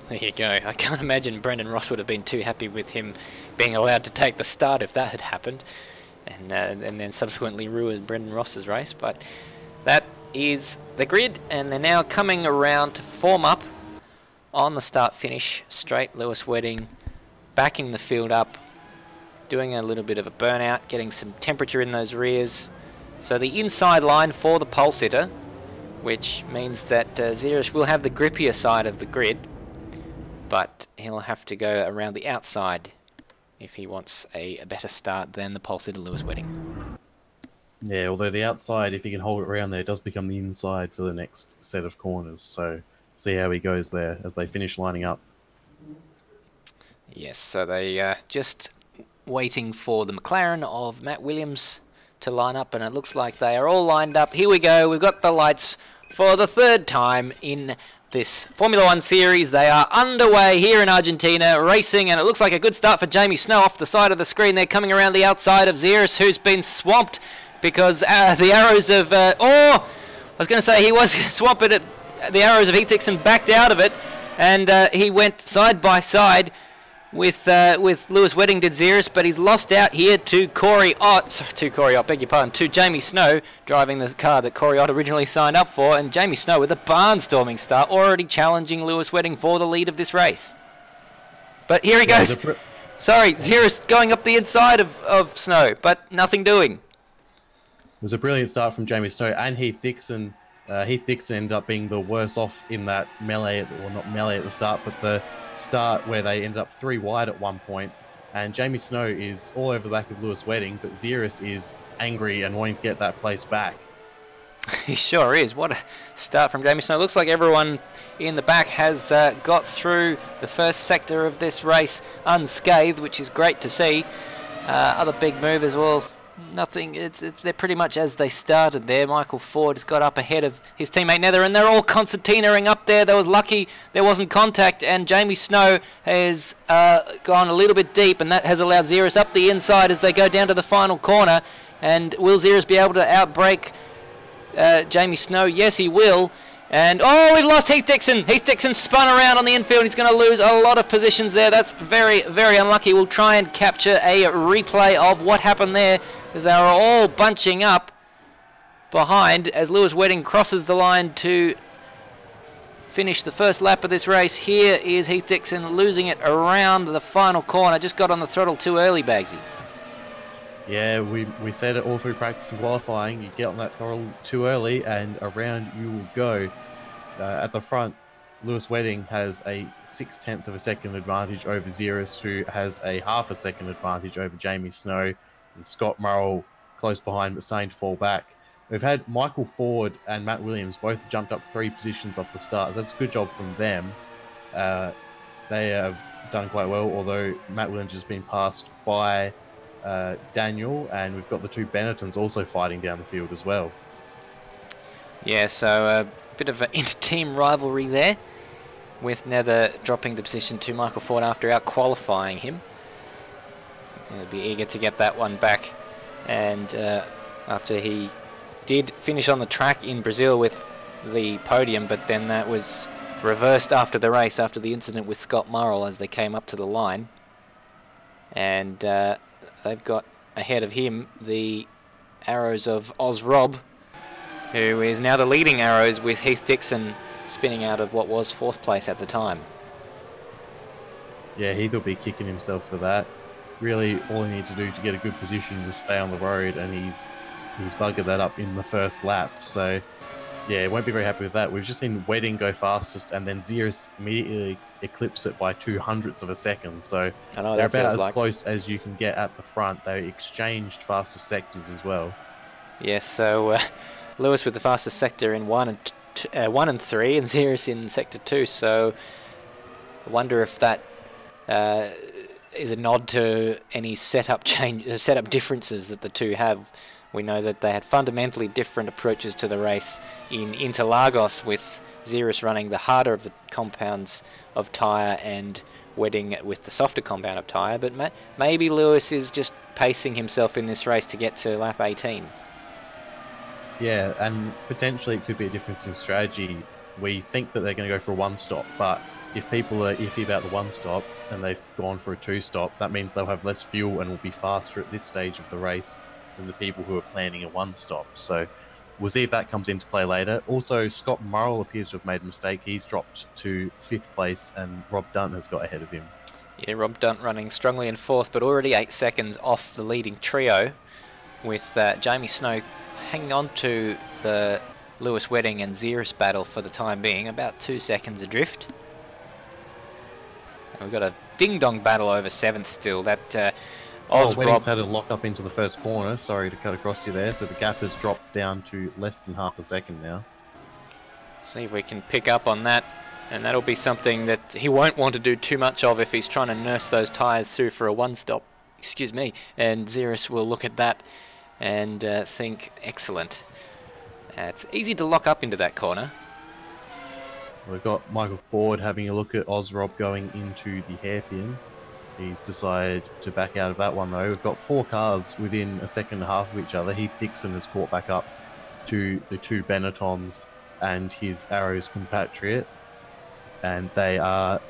There you go. I can't imagine Brendan Ross would have been too happy with him being allowed to take the start if that had happened, and then subsequently ruined Brendan Ross's race. But that is the grid, and they're now coming around to form up on the start-finish straight. Lewis Wedding backing the field up, doing a little bit of a burnout, getting some temperature in those rears. So the inside line for the pole sitter, which means that Ziras will have the grippier side of the grid, but he'll have to go around the outside if he wants a better start than the pole sitter Lewis Wedding. Yeah, although the outside, if he can hold it around there, does become the inside for the next set of corners. So see how he goes there as they finish lining up. Yes, so they just waiting for the McLaren of Matt Williams to line up, and it looks like they are all lined up. Here we go. We've got the lights for the third time in this Formula 1 series. They are underway here in Argentina, racing, and it looks like a good start for Jamie Snow off the side of the screen. They're coming around the outside of Ziras, who's been swamped because the arrows of... I was going to say he was swamped, but the arrows of Heath Dixon backed out of it, and he went side by side with Lewis Wedding did Ziras, but he's lost out here to Corey Ott, beg your pardon, to Jamie Snow, driving the car that Corey Ott originally signed up for, and Jamie Snow with a barnstorming start, already challenging Lewis Wedding for the lead of this race. But here he goes. Sorry, Ziras going up the inside of Snow, but nothing doing. It was a brilliant start from Jamie Snow and Heath Dixon. Heath Dixon ended up being the worst off in that melee, or not melee at the start, but the start where they ended up 3 wide at one point. And Jamie Snow is all over the back of Lewis Wedding, but Ziras is angry and wanting to get that place back. He sure is. What a start from Jamie Snow. Looks like everyone in the back has got through the first sector of this race unscathed, which is great to see. Other big movers, well, nothing. They're pretty much as they started there. Michael Ford has got up ahead of his teammate Nether, and they're all concertinaing up there. They was lucky there wasn't contact, and Jamie Snow has gone a little bit deep, and that has allowed Ziras up the inside as they go down to the final corner. And will Ziras be able to outbrake Jamie Snow? Yes, he will. And, oh, we've lost Heath Dixon. Heath Dixon spun around on the infield. He's going to lose a lot of positions there. That's very, very unlucky. We'll try and capture a replay of what happened there, as they are all bunching up behind as Lewis Wedding crosses the line to finish the first lap of this race. Here is Heath Dixon losing it around the final corner. Just got on the throttle too early, Bagzy. Yeah, we said it all through practice and qualifying. You get on that throttle too early and around you will go. At the front, Lewis Wedding has a 0.6 of a second advantage over Ziras, who has a 0.5 second advantage over Jamie Snow, and Scott Murrell close behind but starting to fall back. We've had Michael Ford and Matt Williams both jumped up 3 positions off the start, so that's a good job from them. They have done quite well, although Matt Williams has been passed by Daniel, and we've got the 2 Benettons also fighting down the field as well. Yeah, so a bit of an inter-team rivalry there, with Nether dropping the position to Michael Ford after out-qualifying him. He'll be eager to get that one back, and after he did finish on the track in Brazil with the podium, but then that was reversed after the race, after the incident with Scott Murrell as they came up to the line. And they've got ahead of him the Arrows of Oz Rob, who is now the leading Arrows, with Heath Dixon spinning out of what was 4th place at the time. Yeah, Heath will be kicking himself for that. Really, all he needs to do to get a good position was stay on the road, and he's buggered that up in the first lap. So, yeah, won't be very happy with that. We've just seen Wedding go fastest, and then Ziras immediately eclipse it by 0.02 of a second. So they're about as close as you can get at the front. They exchanged fastest sectors as well. Yes, so Lewis with the fastest sector in 1 and 3, and Ziras in sector 2. So I wonder if that is a nod to any setup differences that the two have. We know that they had fundamentally different approaches to the race in Interlagos, with Ziras running the harder of the compounds of tyre and Wedding with the softer compound of tyre. But maybe Lewis is just pacing himself in this race to get to lap 18. Yeah, and potentially it could be a difference in strategy. We think that they're going to go for a 1-stop, but if people are iffy about the 1-stop and they've gone for a 2-stop, that means they'll have less fuel and will be faster at this stage of the race than the people who are planning a 1-stop. So we'll see if that comes into play later. Also, Scott Murrell appears to have made a mistake. He's dropped to 5th place, and Rob Dunt has got ahead of him. Yeah, Rob Dunt running strongly in 4th, but already 8 seconds off the leading trio, with Jamie Snow hanging on to the Lewis Wedding and Ziras battle for the time being, about 2 seconds adrift. And we've got a ding-dong battle over 7th still. That Wedding's had a lock up into the first corner. Sorry to cut across you there. So the gap has dropped down to less than half a second now. See if we can pick up on that. And that'll be something that he won't want to do too much of if he's trying to nurse those tyres through for a 1-stop. Excuse me. And Ziras will look at that and think, excellent. It's easy to lock up into that corner. We've got Michael Ford having a look at Ozrob going into the hairpin. He's decided to back out of that one though. We've got 4 cars within a second and a half of each other. Heath Dixon has caught back up to the 2 Benettons and his Arrows compatriot. And they are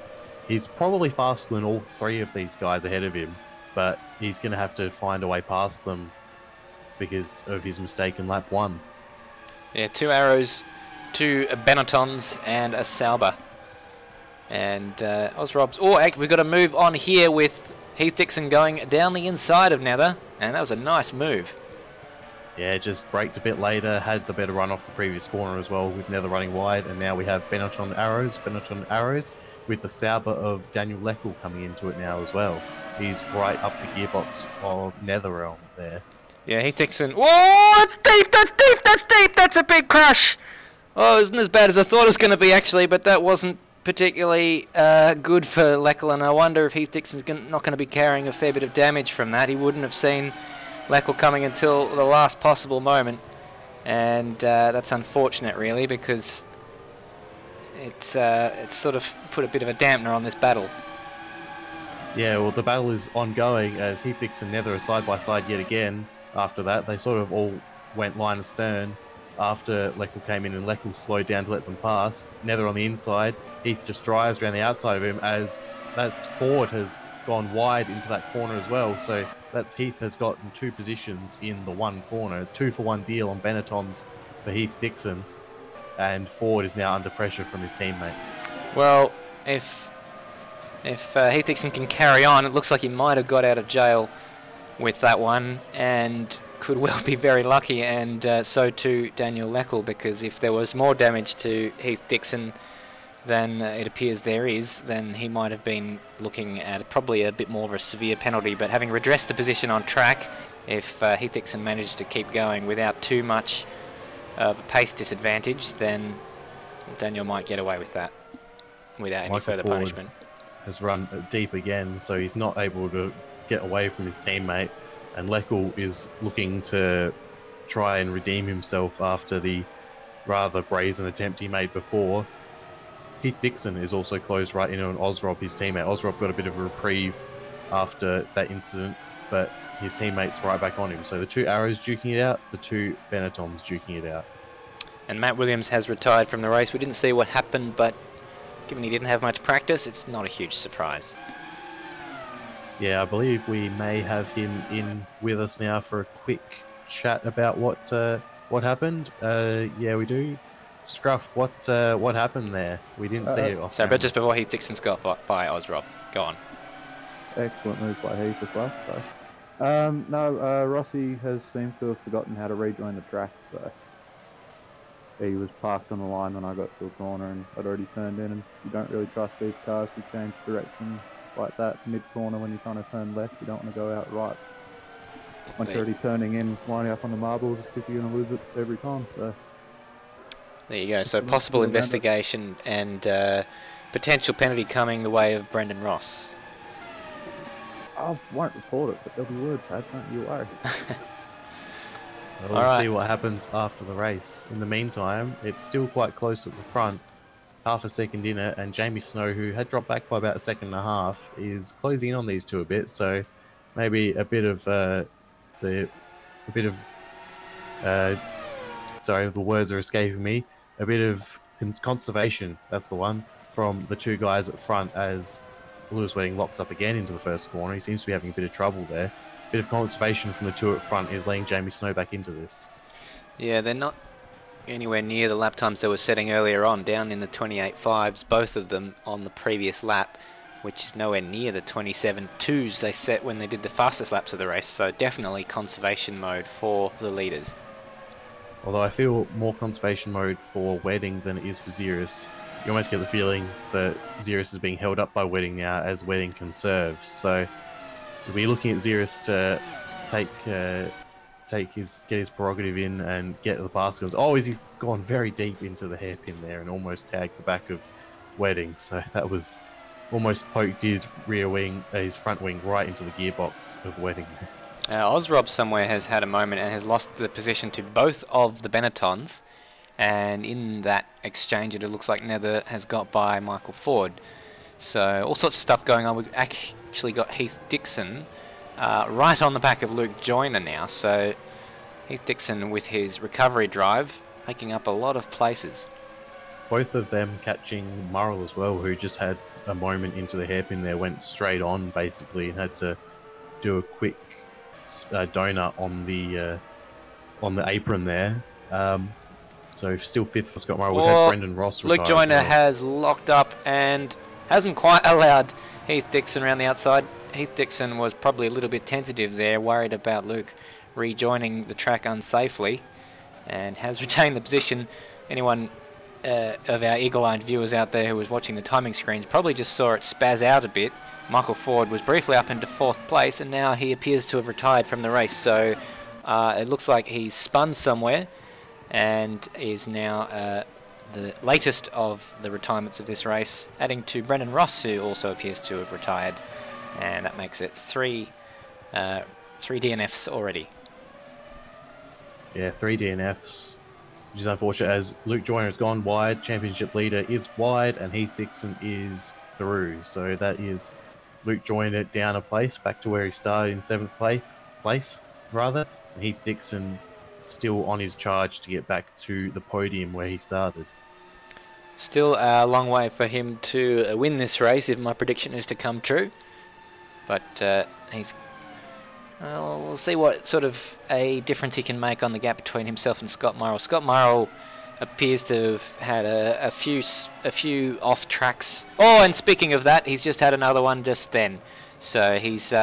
He's probably faster than all three of these guys ahead of him, but he's going to have to find a way past them because of his mistake in lap 1. Yeah, 2 arrows, 2 Benettons, and a Sauber. And Osrob's... Oh, we've got to move on here with Heath Dixon going down the inside of Nether, and that was a nice move. Yeah, just braked a bit later, had the better run off the previous corner as well with Nether running wide, and now we have Benetton arrows with the Sauber of Daniel Leckel coming into it now as well. He's right up the gearbox of Netherrealm there. Yeah, Heath Dixon. Whoa, that's deep, that's deep, that's deep, that's a big crash! Oh, it isn't as bad as I thought it was going to be actually, but that wasn't particularly good for Leckel, and I wonder if Heath Dixon's not going to be carrying a fair bit of damage from that. He wouldn't have seen Leckel coming until the last possible moment, and that's unfortunate really, because it's sort of put a bit of a dampener on this battle. Yeah, well, the battle is ongoing as Heath Dixon and Nether are side by side yet again. After that, they sort of all went line astern after Leckel came in, and Leckel slowed down to let them pass. Nether on the inside, Heath just drives around the outside of him as Ford has gone wide into that corner as well. So that's Heath has gotten 2 positions in the one corner, 2-for-1 deal on Benettons for Heath Dixon, and Ford is now under pressure from his teammate. Well, if Heath Dixon can carry on, it looks like he might have got out of jail with that one, and could well be very lucky, and so too Daniel Leckel, because if there was more damage to Heath Dixon than it appears there is, then he might have been looking at probably a bit more of a severe penalty. But having redressed the position on track, if Heath Dixon managed to keep going without too much of a pace disadvantage, then Daniel might get away with that without any further punishment. Has run deep again, so he's not able to get away from his teammate, and Leckel is looking to try and redeem himself after the rather brazen attempt he made before. Heath Dixon is also closed right into an Osrob, his teammate. Osrob got a bit of a reprieve after that incident, but his teammate's right back on him. So the 2 arrows duking it out, the 2 Benettons duking it out. And Matt Williams has retired from the race. We didn't see what happened, but given he didn't have much practice, it's not a huge surprise. Yeah, I believe we may have him in with us now for a quick chat about what happened. Yeah, we do. Scruff, what happened there? We didn't see it off. Sorry, but just before Heath Dixon's got by Osrob. Go on. Excellent move by Heath as well. So. No, Rossi has seemed to have forgotten how to rejoin the track, so he was parked on the line when I got to a corner, and I'd already turned in, and you don't really trust these cars to change direction like that mid-corner when you're trying to turn left. You don't want to go out right. Once you're already turning in, lining up on the marbles, because you're going to lose it every time. So there you go. So possible investigation and potential penalty coming the way of Brendan Ross. I won't report it, but there'll be words, Chad, don't you worry. We'll see what happens after the race. In the meantime, it's still quite close at the front. Half a second in it, and Jamie Snow, who had dropped back by about a second and a half, is closing in on these two a bit. So maybe a bit of sorry, the words are escaping me. A bit of conservation, that's the one, from the 2 guys at front as Lewis Wedding locks up again into the first corner. He seems to be having a bit of trouble there. A bit of conservation from the 2 at front is letting Jamie Snow back into this. Yeah, they're not anywhere near the lap times they were setting earlier on, down in the 28.5s, both of them on the previous lap, which is nowhere near the 27.2s they set when they did the fastest laps of the race. So definitely conservation mode for the leaders. Although I feel more conservation mode for Wedding than it is for Ziras. You almost get the feeling that Ziras is being held up by Wedding now as Wedding conserves. So we'll be looking at Ziras to get his prerogative in and get the pass. Oh, he's gone very deep into the hairpin there and almost tagged the back of Wedding. So that was almost poked his rear wing, his front wing right into the gearbox of Wedding. Osrob somewhere has had a moment and has lost the position to both of the Benettons, and in that exchange it looks like Nether has got by Michael Ford. So all sorts of stuff going on. We've actually got Heath Dixon right on the back of Luke Joyner now, so Heath Dixon with his recovery drive taking up a lot of places. Both of them catching Murrell as well, who just had a moment into the hairpin there, went straight on basically, and had to do a quick donut on the apron there. So still 5th for Scott Morrow. We've had Brendan Ross retire. Luke Joyner as well. has locked up and hasn't quite allowed Heath Dixon around the outside. Heath Dixon was probably a little bit tentative there, worried about Luke rejoining the track unsafely, and has retained the position. Anyone of our eagle-eyed viewers out there who was watching the timing screens probably just saw it spaz out a bit. Michael Ford was briefly up into 4th place, and now he appears to have retired from the race. So it looks like he's spun somewhere and is now the latest of the retirements of this race, adding to Brendan Ross, who also appears to have retired, and that makes it three DNFs already. Yeah, 3 DNFs, which is unfortunate as Luke Joyner has gone wide, championship leader is wide, and Heath Dixon is through. So that is Luke Joyner down a place, back to where he started in 7th place, and Heath Dixon still on his charge to get back to the podium where he started. Still a long way for him to win this race if my prediction is to come true, but we'll see what sort of a difference he can make on the gap between himself and Scott Morrow. Scott Morrow appears to have had a few off tracks. Oh, and speaking of that, he's just had another one just then. So he's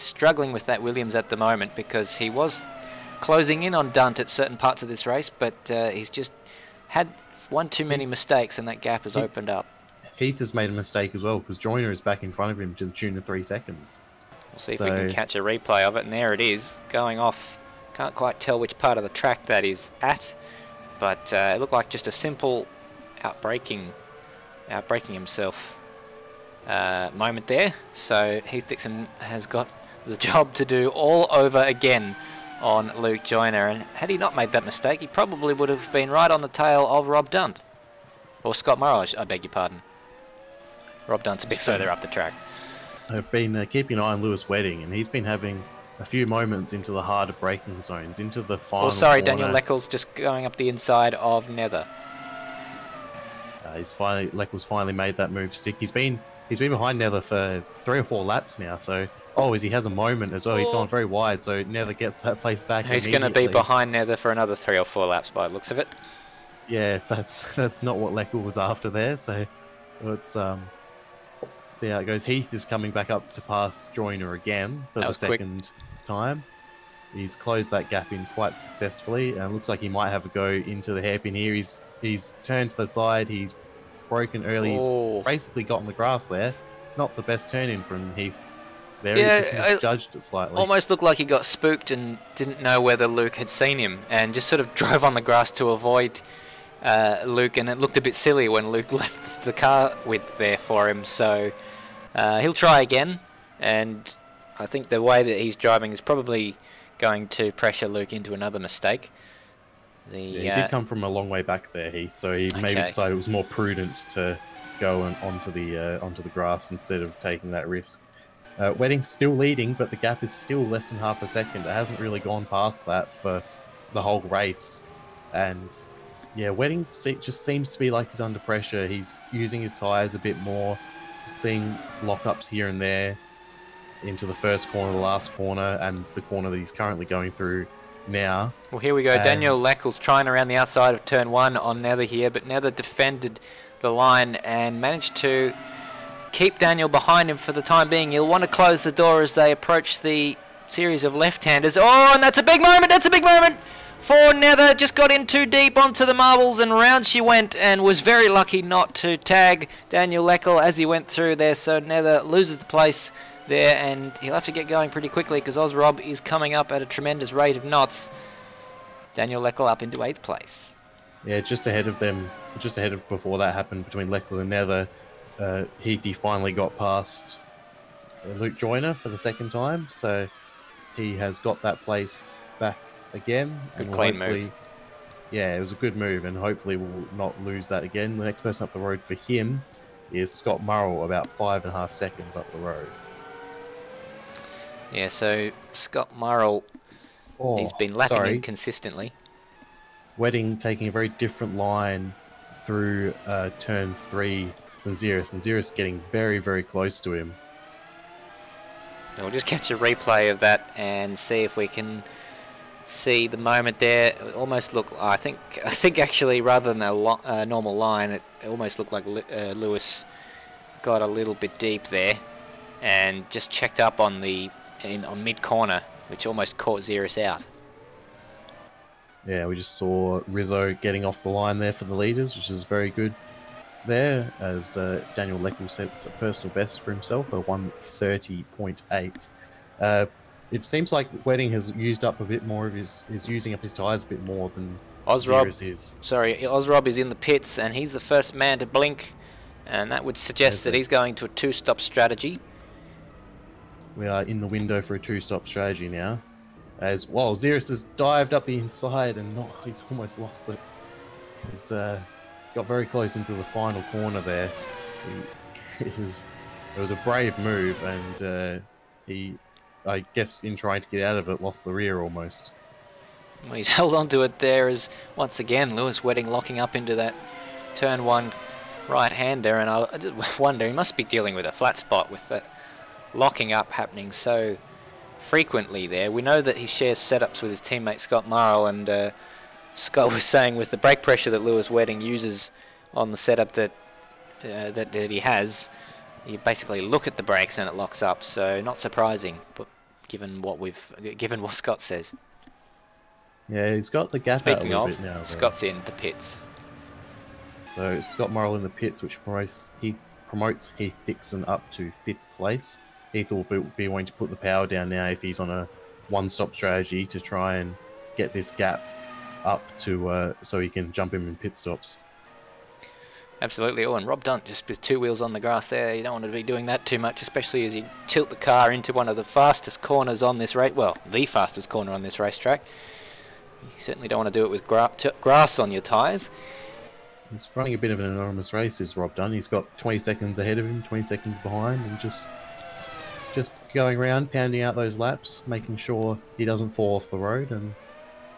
struggling with that Williams at the moment, because he was closing in on Dunt at certain parts of this race, but he's just had one too many mistakes, and that gap has opened up. Heath has made a mistake as well, because Joyner is back in front of him to the tune of 3 seconds. We'll see if we can catch a replay of it, and there it is, going off. Can't quite tell which part of the track that is at, but it looked like just a simple outbreaking himself moment there. So Heath Dixon has got the job to do all over again on Luke Joyner, and had he not made that mistake, he probably would have been right on the tail of Rob Dunt, or Scott Morrow, I beg your pardon. Rob Dunt's a bit further up the track. I've been keeping an eye on Lewis Wedding, and he's been having a few moments into the harder braking zones, into the final corner. Daniel Leckel's just going up the inside of Nether. Leckel's finally made that move stick. He's been behind Nether for 3 or 4 laps now, so as he has a moment as well. He's gone very wide, so Nether gets that place back. He's going to be behind Nether for another 3 or 4 laps by the looks of it. Yeah, that's not what Leckel was after there, so let's see how it goes. Heath is coming back up to pass Joyner again for the second time. He's closed that gap in quite successfully, and looks like he might have a go into the hairpin here. He's turned to the side, he's broken early, he's basically got on the grass there. Not the best turn in from Heath there. Yeah, he's just misjudged it slightly. Almost looked like he got spooked and didn't know whether Luke had seen him, and just sort of drove on the grass to avoid Luke, and it looked a bit silly when Luke left the car width there for him. So he'll try again, and I think the way that he's driving is probably going to pressure Luke into another mistake. He did come from a long way back there, Heath, so he maybe decided it was more prudent to go onto the grass instead of taking that risk. Wedding's still leading, but the gap is still less than half a second. It hasn't really gone past that for the whole race, and yeah, Wedding just seems to be like he's under pressure. He's using his tyres a bit more, seeing lockups here and there into the first corner, the last corner, and the corner that he's currently going through now. Well, here we go. Daniel Leckel's trying around the outside of turn 1 on Nether here, but Nether defended the line and managed to keep Daniel behind him for the time being. He'll want to close the door as they approach the series of left-handers. Oh, and that's a big moment! That's a big moment for Nether. Just got in too deep onto the marbles, and round she went, and was very lucky not to tag Daniel Leckel as he went through there. So Nether loses the place there, and he'll have to get going pretty quickly because Ozrob is coming up at a tremendous rate of knots. Daniel Leckel up into 8th place. Yeah, just ahead of them, just ahead of before that happened between Leckel and Nether. Heathy finally got past Luke Joyner for the second time, so he has got that place back again. Good clean move. Yeah, it was a good move, and hopefully we'll not lose that again. The next person up the road for him is Scott Morrow, about 5.5 seconds up the road. Yeah, so Scott Morrow, he's been lapping in consistently. Wedding taking a very different line through turn 3 than Ziras, and Ziras getting very, very close to him. And we'll just catch a replay of that and see if we can see the moment there. It almost looked, I think actually, rather than a normal line, it almost looked like Lewis got a little bit deep there and just checked up on on mid corner, which almost caught Ziras out. Yeah, we just saw Rizzo getting off the line there for the leaders, which is very good there, as Daniel Leckel sets a personal best for himself, a 1:30.8. It seems like Wedding has used up a bit more of is using up his tyres a bit more than Ziras is. Sorry, Ozrob is in the pits and he's the first man to blink, and that would suggest that he's going to a two-stop strategy. We are in the window for a two-stop strategy now. As well, Ziras has dived up the inside and he's almost lost it. He's got very close into the final corner there. It was a brave move, and he, I guess, in trying to get out of it, lost the rear almost. Well, he's held on to it there as, once again, Lewis Wedding locking up into that turn one right-hander, and I just wonder, he must be dealing with a flat spot with that locking up happening so frequently there. We know that he shares setups with his teammate Scott Marl, and Scott was saying with the brake pressure that Lewis Wedding uses on the setup that he has, you basically look at the brakes and it locks up. So not surprising, but given what Scott says. Yeah, he's got the gap out a little bit now. Scott's in the pits. So Scott Morrill in the pits, which promotes Heath Dixon up to 5th place. Heath will be wanting to put the power down now if he's on a one-stop strategy to try and get this gap up to so he can jump him in pit stops. Absolutely. Oh, and Rob Dunt just with 2 wheels on the grass there. You don't want to be doing that too much, especially as you tilt the car into one of the fastest corners on this race. Well, the fastest corner on this racetrack. You certainly don't want to do it with grass on your tyres. He's running a bit of an enormous race, is Rob Dunn. He's got 20 seconds ahead of him, 20 seconds behind, and just going around, pounding out those laps, making sure he doesn't fall off the road, and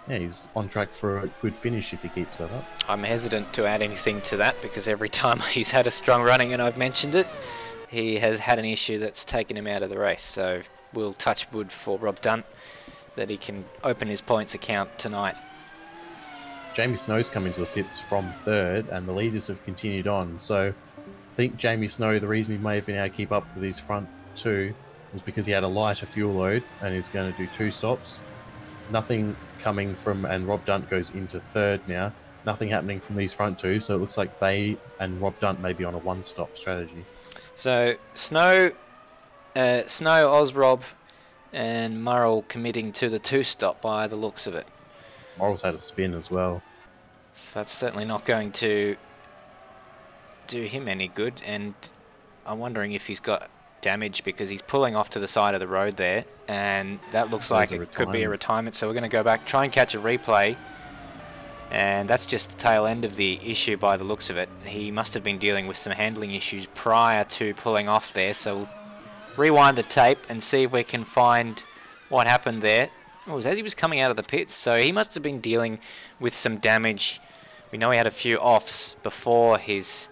yeah, he's on track for a good finish if he keeps that up. I'm hesitant to add anything to that because every time he's had a strong running, and I've mentioned it, he has had an issue that's taken him out of the race. So we'll touch wood for Rob Dunt that he can open his points account tonight. Jamie Snow's come into the pits from 3rd, and the leaders have continued on. So I think Jamie Snow, the reason he may have been able to keep up with his front 2 was because he had a lighter fuel load and is going to do 2 stops. Nothing coming from, and Rob Dunt goes into 3rd now. Nothing happening from these front 2, so it looks like they and Rob Dunt may be on a one-stop strategy. So Snow, Ozrob, and Murrell committing to the 2-stop by the looks of it. Morrell's had a spin as well. So that's certainly not going to do him any good, and I'm wondering if he's got damage because he's pulling off to the side of the road there, and that looks like it could be a retirement. So we're going to go back, try and catch a replay, and that's just the tail end of the issue by the looks of it. He must have been dealing with some handling issues prior to pulling off there, so we'll rewind the tape and see if we can find what happened there. It was as he was coming out of the pits, so he must have been dealing with some damage. We know he had a few offs before his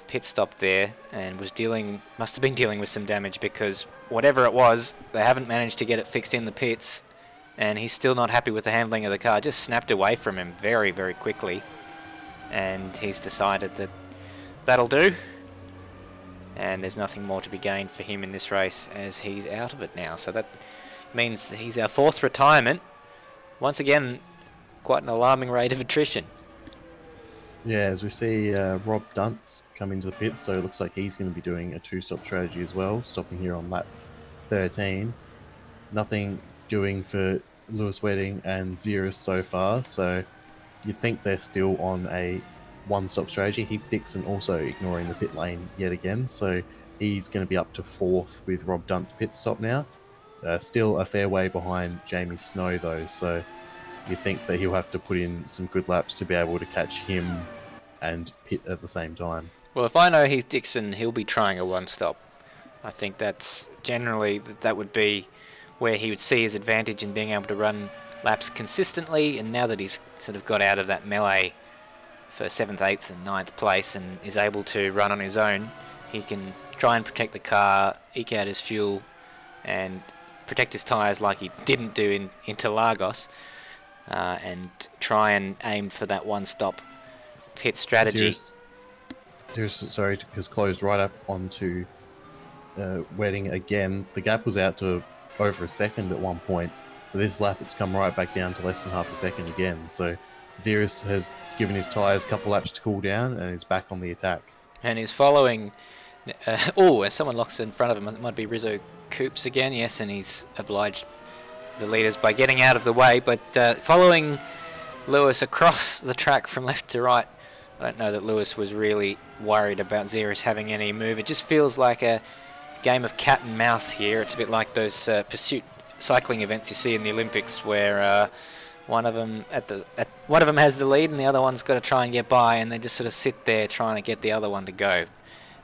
pit stop there, and must have been dealing with some damage, because whatever it was, they haven't managed to get it fixed in the pits, and he's still not happy with the handling of the car. Just snapped away from him very, very quickly, and he's decided that that'll do, and there's nothing more to be gained for him in this race as he's out of it now. So that means he's our 4th retirement. Once again, quite an alarming rate of attrition. Yeah, as we see Rob Dunt's come into the pits, so it looks like he's going to be doing a 2-stop strategy as well, stopping here on lap 13. Nothing doing for Lewis Wedding and Ziras so far, so you'd think they're still on a one-stop strategy. Heath Dixon also ignoring the pit lane yet again, so he's going to be up to 4th with Rob Dunt's pit stop now. Still a fair way behind Jamie Snow though, so you think that he'll have to put in some good laps to be able to catch him and pit at the same time. Well, if I know Heath Dixon, he'll be trying a one-stop. I think that's generally, that would be where he would see his advantage in being able to run laps consistently, and now that he's sort of got out of that melee for 7th, 8th and 9th place and is able to run on his own, he can try and protect the car, eke out his fuel and protect his tyres like he didn't do in Interlagos, and try and aim for that one-stop pit strategy. Sorry, has closed right up onto Wedding again. The gap was out to over a second at one point. For this lap, it's come right back down to less than half a second again. So Ziras has given his tyres a couple laps to cool down and is back on the attack. And he's following... as someone locks in front of him, it might be Rizzo Coops again. Yes, and he's obliged the leaders by getting out of the way. But following Lewis across the track from left to right, I don't know that Lewis was really worried about Ziras having any move. It just feels like a game of cat and mouse here. It's a bit like those pursuit cycling events you see in the Olympics, where one of them has the lead and the other one's got to try and get by, and they just sort of sit there trying to get the other one to go.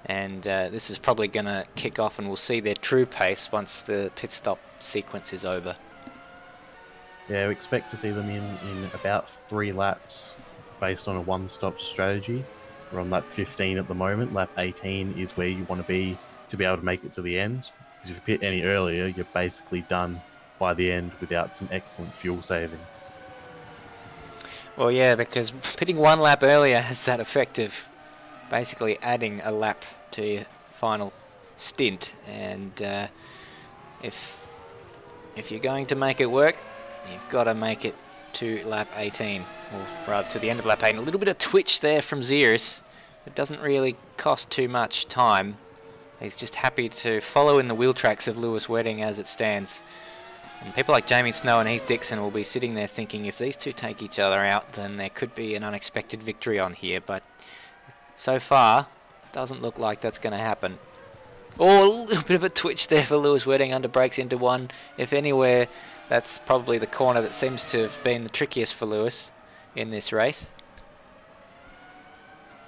And this is probably going to kick off, and we'll see their true pace once the pit stop sequence is over. Yeah, we expect to see them in about 3 laps based on a one-stop strategy. We're on lap 15 at the moment. Lap 18 is where you want to be able to make it to the end. Because if you pit any earlier, you're basically done by the end without some excellent fuel saving. Well, yeah, because pitting 1 lap earlier has that effect of basically adding a lap to your final stint. And if you're going to make it work, you've got to make it to lap 18, or rather to the end of lap 18. A little bit of twitch there from Ziras. It doesn't really cost too much time. He's just happy to follow in the wheel tracks of Lewis Wedding as it stands. And people like Jamie Snow and Heath Dixon will be sitting there thinking, if these two take each other out, then there could be an unexpected victory on here. But so far, doesn't look like that's going to happen. Oh, a little bit of a twitch there for Lewis Wedding, under brakes into 1. If anywhere, that's probably the corner that seems to have been the trickiest for Lewis in this race.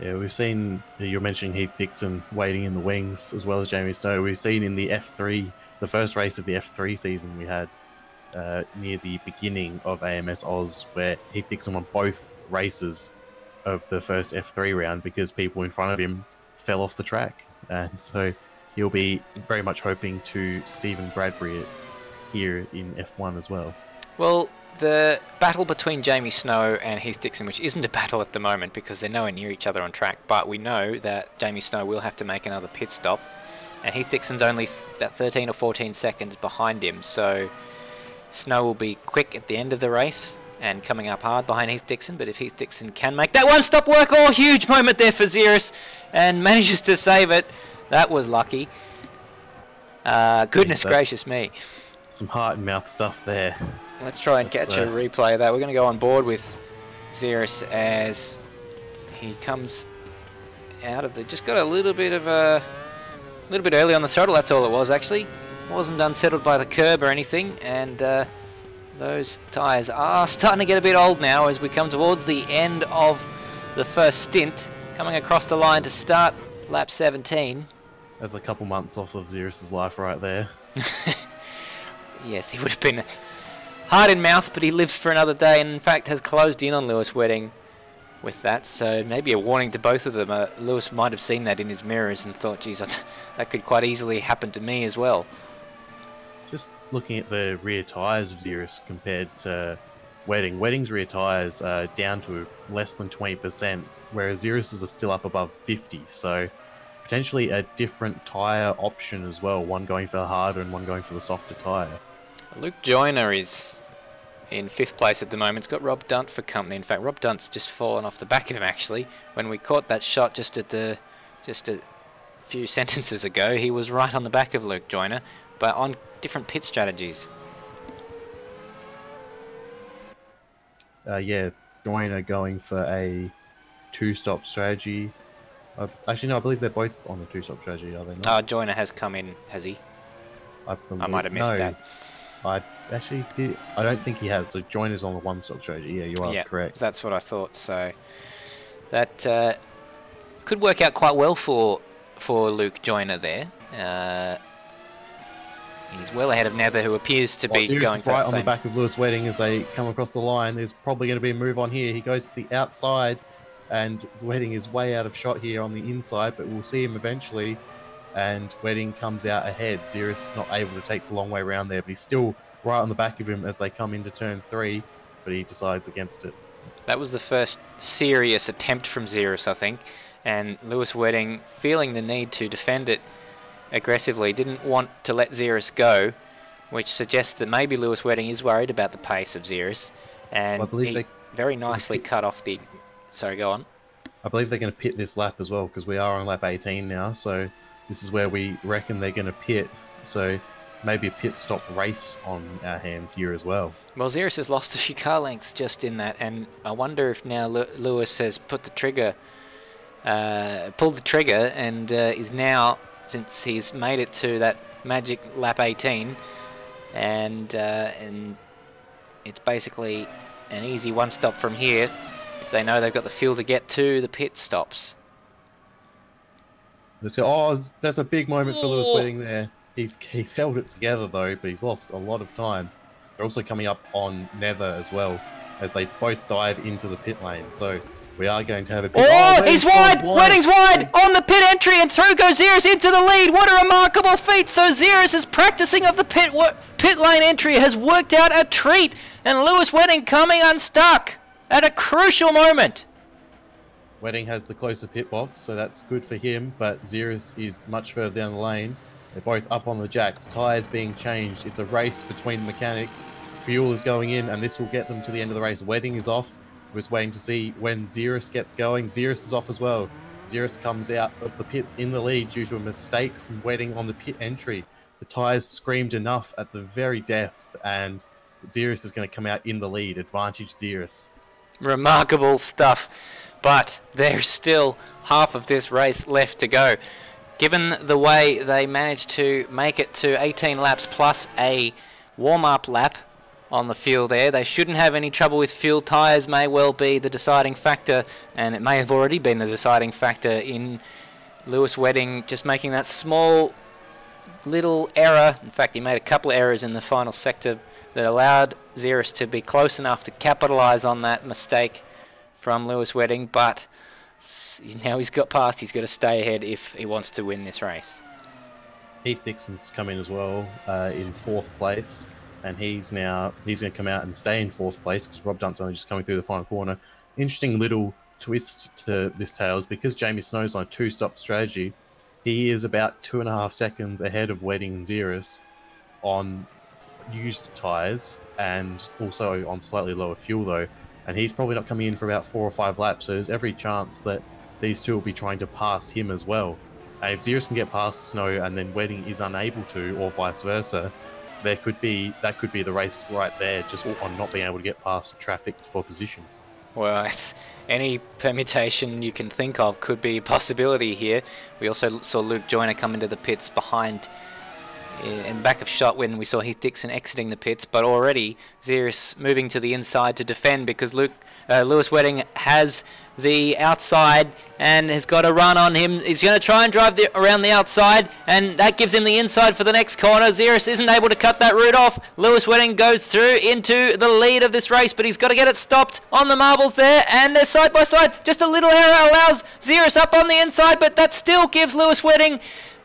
Yeah, we've seen, you're mentioning Heath Dixon waiting in the wings, as well as Jamie Snow. We've seen in the F3, the first race of the F3 season we had near the beginning of AMS Oz, where Heath Dixon won both races of the first F3 round because people in front of him fell off the track. And so he'll be very much hoping to Stephen Bradbury it here in F1 as well. Well, the battle between Jamie Snow and Heath Dixon, which isn't a battle at the moment because they're nowhere near each other on track, but we know that Jamie Snow will have to make another pit stop, and Heath Dixon's only about 13 or 14 seconds behind him, so Snow will be quick at the end of the race and coming up hard behind Heath Dixon. But if Heath Dixon can make that one stop work, oh, huge moment there for Ziras, and manages to save it. That was lucky. Goodness gracious me. Some heart and mouth stuff there. Let's try and catch a replay of that. We're going to go on board with Ziras as he comes out of the... Just got a little bit early on the throttle, that's all it was actually. Wasn't unsettled by the curb or anything, and those tyres are starting to get a bit old now as we come towards the end of the first stint, coming across the line to start lap 17. That's a couple months off of Ziras' life right there. Yes, he would have been hard in mouth, but he lives for another day, and in fact has closed in on Lewis Wedding with that, so maybe a warning to both of them. Lewis might have seen that in his mirrors and thought, geez, that could quite easily happen to me as well. Just looking at the rear tyres of Ziras compared to Wedding. Wedding's rear tyres are down to less than 20%, whereas Ziras's are still up above 50, so potentially a different tyre option as well, one going for the harder and one going for the softer tyre. Luke Joyner is in 5th place at the moment. He's got Rob Dunt for company. In fact, Rob Dunt's just fallen off the back of him actually. When we caught that shot just a few sentences ago, he was right on the back of Luke Joyner, but on different pit strategies. Yeah, Joyner going for a 2-stop strategy. Actually, no, I believe they're both on the 2-stop strategy, are they not? Joyner has come in, has he? I might have missed that. I don't think he has. So Joyner's on the 1-stop strategy. Yeah, you are correct. That's what I thought. So that could work out quite well for Luke Joyner there. He's well ahead of Nebber, who appears to be going for right on the back of Lewis Wedding as they come across the line. There's probably going to be a move on here. He goes to the outside and Wedding is way out of shot here on the inside, but we'll see him eventually. And Wedding comes out ahead. Ziras not able to take the long way around there, but he's still right on the back of him as they come into turn 3, but he decides against it. That was the first serious attempt from Ziras, I think, and Lewis Wedding, feeling the need to defend it aggressively, didn't want to let Ziras go, which suggests that maybe Lewis Wedding is worried about the pace of Ziras, and he very nicely cut off the... Sorry, go on. I believe they're going to pit this lap as well, because we are on lap 18 now, so this is where we reckon they're going to pit, so maybe a pit stop race on our hands here as well. Well, Ziras has lost a few car lengths just in that, and I wonder if now Lewis has pulled the trigger, and is now, since he's made it to that magic lap 18, and it's basically an easy one stop from here if they know they've got the fuel to get to the pit stops. Oh, that's a big moment for Lewis Wedding there. He's held it together though, but he's lost a lot of time. They're also coming up on Nether as well, as they both dive into the pit lane. So we are going to have a pit... Oh, he's wide! Wedding's wide! On the pit entry, and through goes Ziras into the lead. What a remarkable feat! So Ziras' practicing of the pit lane entry has worked out a treat, and Lewis Wedding coming unstuck at a crucial moment. Wedding has the closer pit box, so that's good for him, but Ziras is much further down the lane. They're both up on the jacks, tyres being changed. It's a race between the mechanics. Fuel is going in, and this will get them to the end of the race. Wedding is off. We're just waiting to see when Ziras gets going. Ziras is off as well. Ziras comes out of the pits in the lead due to a mistake from Wedding on the pit entry. The tyres screamed enough at the very death, and Ziras is going to come out in the lead. Advantage Ziras. Remarkable stuff. But there's still half of this race left to go. Given the way they managed to make it to 18 laps plus a warm-up lap on the field there, they shouldn't have any trouble with fuel. Tyres may well be the deciding factor, and it may have already been the deciding factor in Lewis Wedding just making that small little error. In fact, he made a couple of errors in the final sector that allowed Ziras to be close enough to capitalise on that mistake from Lewis Wedding, but now he's got past, he's got to stay ahead if he wants to win this race. Heath Dixon's come in as well in 4th place, and he's going to come out and stay in 4th place because Rob Dunt's only just coming through the final corner. Interesting little twist to this tale is because Jamie Snow's on a 2-stop strategy, he is about 2.5 seconds ahead of Wedding and Ziras on used tyres and also on slightly lower fuel though. And he's probably not coming in for about 4 or 5 laps, so there's every chance that these two will be trying to pass him as well. And if Ziras can get past Snow and then Wedding is unable to, or vice versa, that could be the race right there, just on not being able to get past traffic for position. Well, it's any permutation you can think of could be a possibility here. We also saw Luke Joyner come into the pits behind in the back of shot when we saw Heath Dixon exiting the pits, but already Ziras moving to the inside to defend because Lewis Wedding has the outside and has got a run on him. He's going to try and drive around the outside, and that gives him the inside for the next corner. Ziras isn't able to cut that route off. Lewis Wedding goes through into the lead of this race, but he's got to get it stopped on the marbles there, and they're side by side. Just a little error allows Ziras up on the inside, but that still gives Lewis Wedding...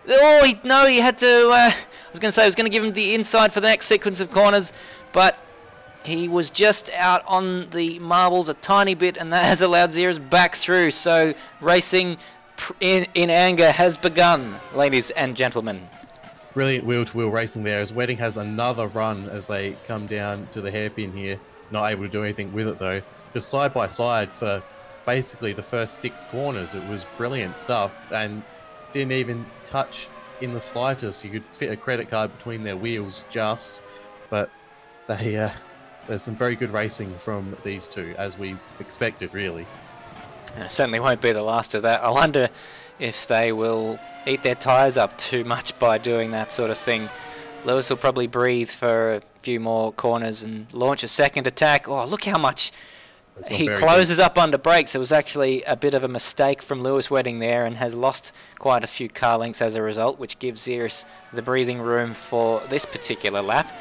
Oh, he had to... I was going to say I was going to give him the inside for the next sequence of corners, but he was just out on the marbles a tiny bit, and that has allowed Ziras back through. So racing in anger has begun, ladies and gentlemen. Brilliant wheel-to-wheel racing there as Wedding has another run as they come down to the hairpin here. Not able to do anything with it though. Just side by side for basically the first 6 corners. It was brilliant stuff and didn't even touch in the slightest. You could fit a credit card between their wheels just, but there's some very good racing from these two, as we expected, really. It certainly won't be the last of that. I wonder if they will eat their tyres up too much by doing that sort of thing. Lewis will probably breathe for a few more corners and launch a second attack. Oh, look how much he closes up under brakes. It was actually a bit of a mistake from Lewis Wedding there and has lost quite a few car lengths as a result, which gives Ziras the breathing room for this particular lap.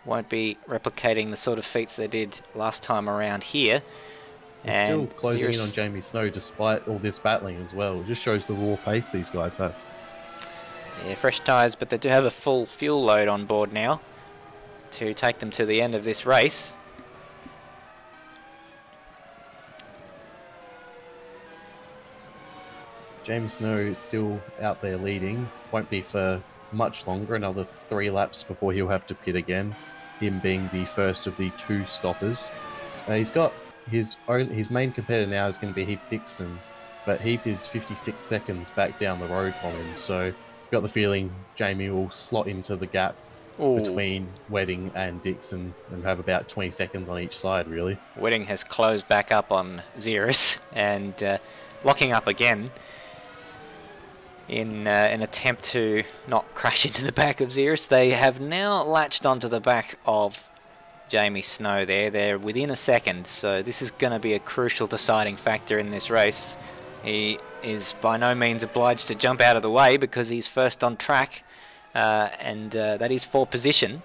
Won't be replicating the sort of feats they did last time around here. He's still And closing in Ziras- on Jamie Snow despite all this battling as well. It just shows the raw pace these guys have. Yeah, fresh tyres, but they do have a full fuel load on board now to take them to the end of this race. Jamie Snow is still out there leading. Won't be for much longer, another 3 laps before he'll have to pit again. Him being the first of the 2 stoppers. He's got his main competitor now is going to be Heath Dixon, but Heath is 56 seconds back down the road from him, so got the feeling Jamie will slot into the gap between Wedding and Dixon and have about 20 seconds on each side, really. Wedding has closed back up on Ziras and locking up again in an attempt to not crash into the back of Ziras. They have now latched onto the back of Jamie Snow there. They're within a second, so this is going to be a crucial deciding factor in this race. He is by no means obliged to jump out of the way because he's first on track, and that is for position.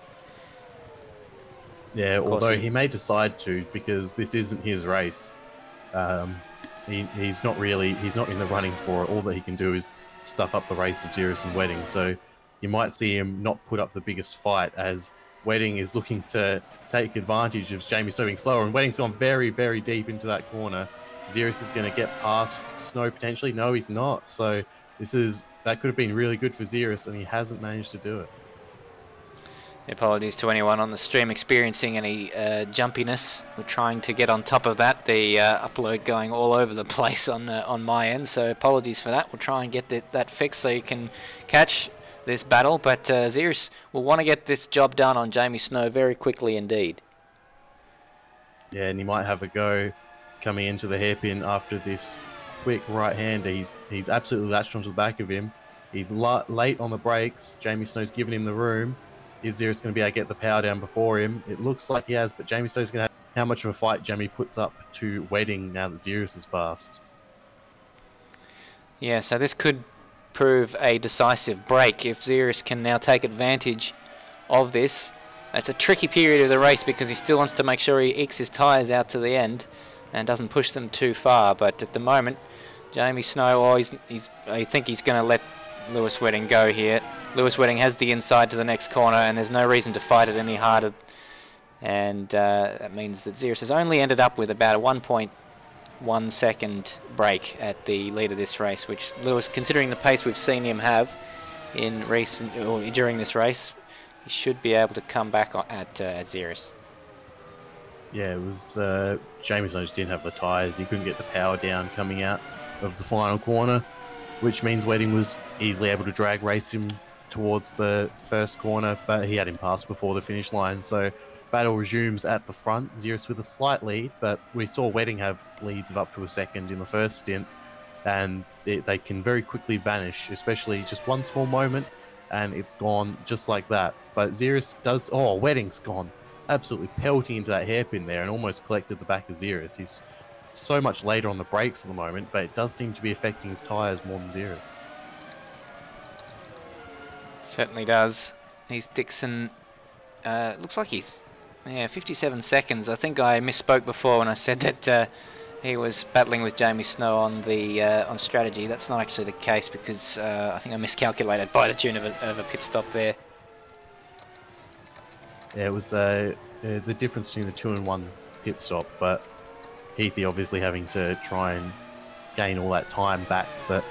Yeah, although he may decide to, because this isn't his race. He's not in the running for it. All that he can do is stuff up the race of Ziras and Wedding, so you might see him not put up the biggest fight as Wedding is looking to take advantage of Jamie Snow being slower, and Wedding's gone very, very deep into that corner. Ziras is going to get past Snow potentially. No, he's not. So that could have been really good for Ziras, and he hasn't managed to do it. Apologies to anyone on the stream experiencing any jumpiness. We're trying to get on top of that. The upload going all over the place on my end, so apologies for that. We'll try and get that fixed so you can catch this battle, but Ziras will want to get this job done on Jamie Snow very quickly indeed. Yeah, and he might have a go coming into the hairpin after this quick right-hander. He's absolutely latched onto the back of him. He's late on the brakes. Jamie Snow's given him the room. Is Ziras going to be able to get the power down before him? It looks like he has, but Jamie Snow's going to have how much of a fight Jamie puts up to Wedding now that Ziras has passed. Yeah, so this could prove a decisive break if Ziras can now take advantage of this. It's a tricky period of the race because he still wants to make sure he ekes his tyres out to the end and doesn't push them too far, but at the moment Jamie Snow, I think he's going to let Lewis Wedding go here. Lewis Wedding has the inside to the next corner and there's no reason to fight it any harder, and that means that Ziras has only ended up with about a 1.1 second break at the lead of this race, which Lewis, considering the pace we've seen him have in during this race, he should be able to come back at Ziras. Yeah, it was Jamie Snow just didn't have the tyres. He couldn't get the power down coming out of the final corner, which means Wedding was easily able to drag race him towards the first corner, but he had him passed before the finish line. So battle resumes at the front. Ziras with a slight lead, but we saw Wedding have leads of up to a second in the first stint, and they can very quickly vanish, especially just one small moment, and it's gone just like that. But Ziras does... Oh, Wedding's gone absolutely pelting into that hairpin there and almost collected the back of Ziras. He's so much later on the brakes at the moment, but it does seem to be affecting his tyres more than Ziras. Certainly does. Heath Dixon looks like he's 57 seconds. I think I misspoke before when I said that he was battling with Jamie Snow on the on strategy. That's not actually the case because I think I miscalculated by the tune of a pit stop there. Yeah, it was the difference between the 2 and 1 pit stop, but Heathy obviously having to try and gain all that time back that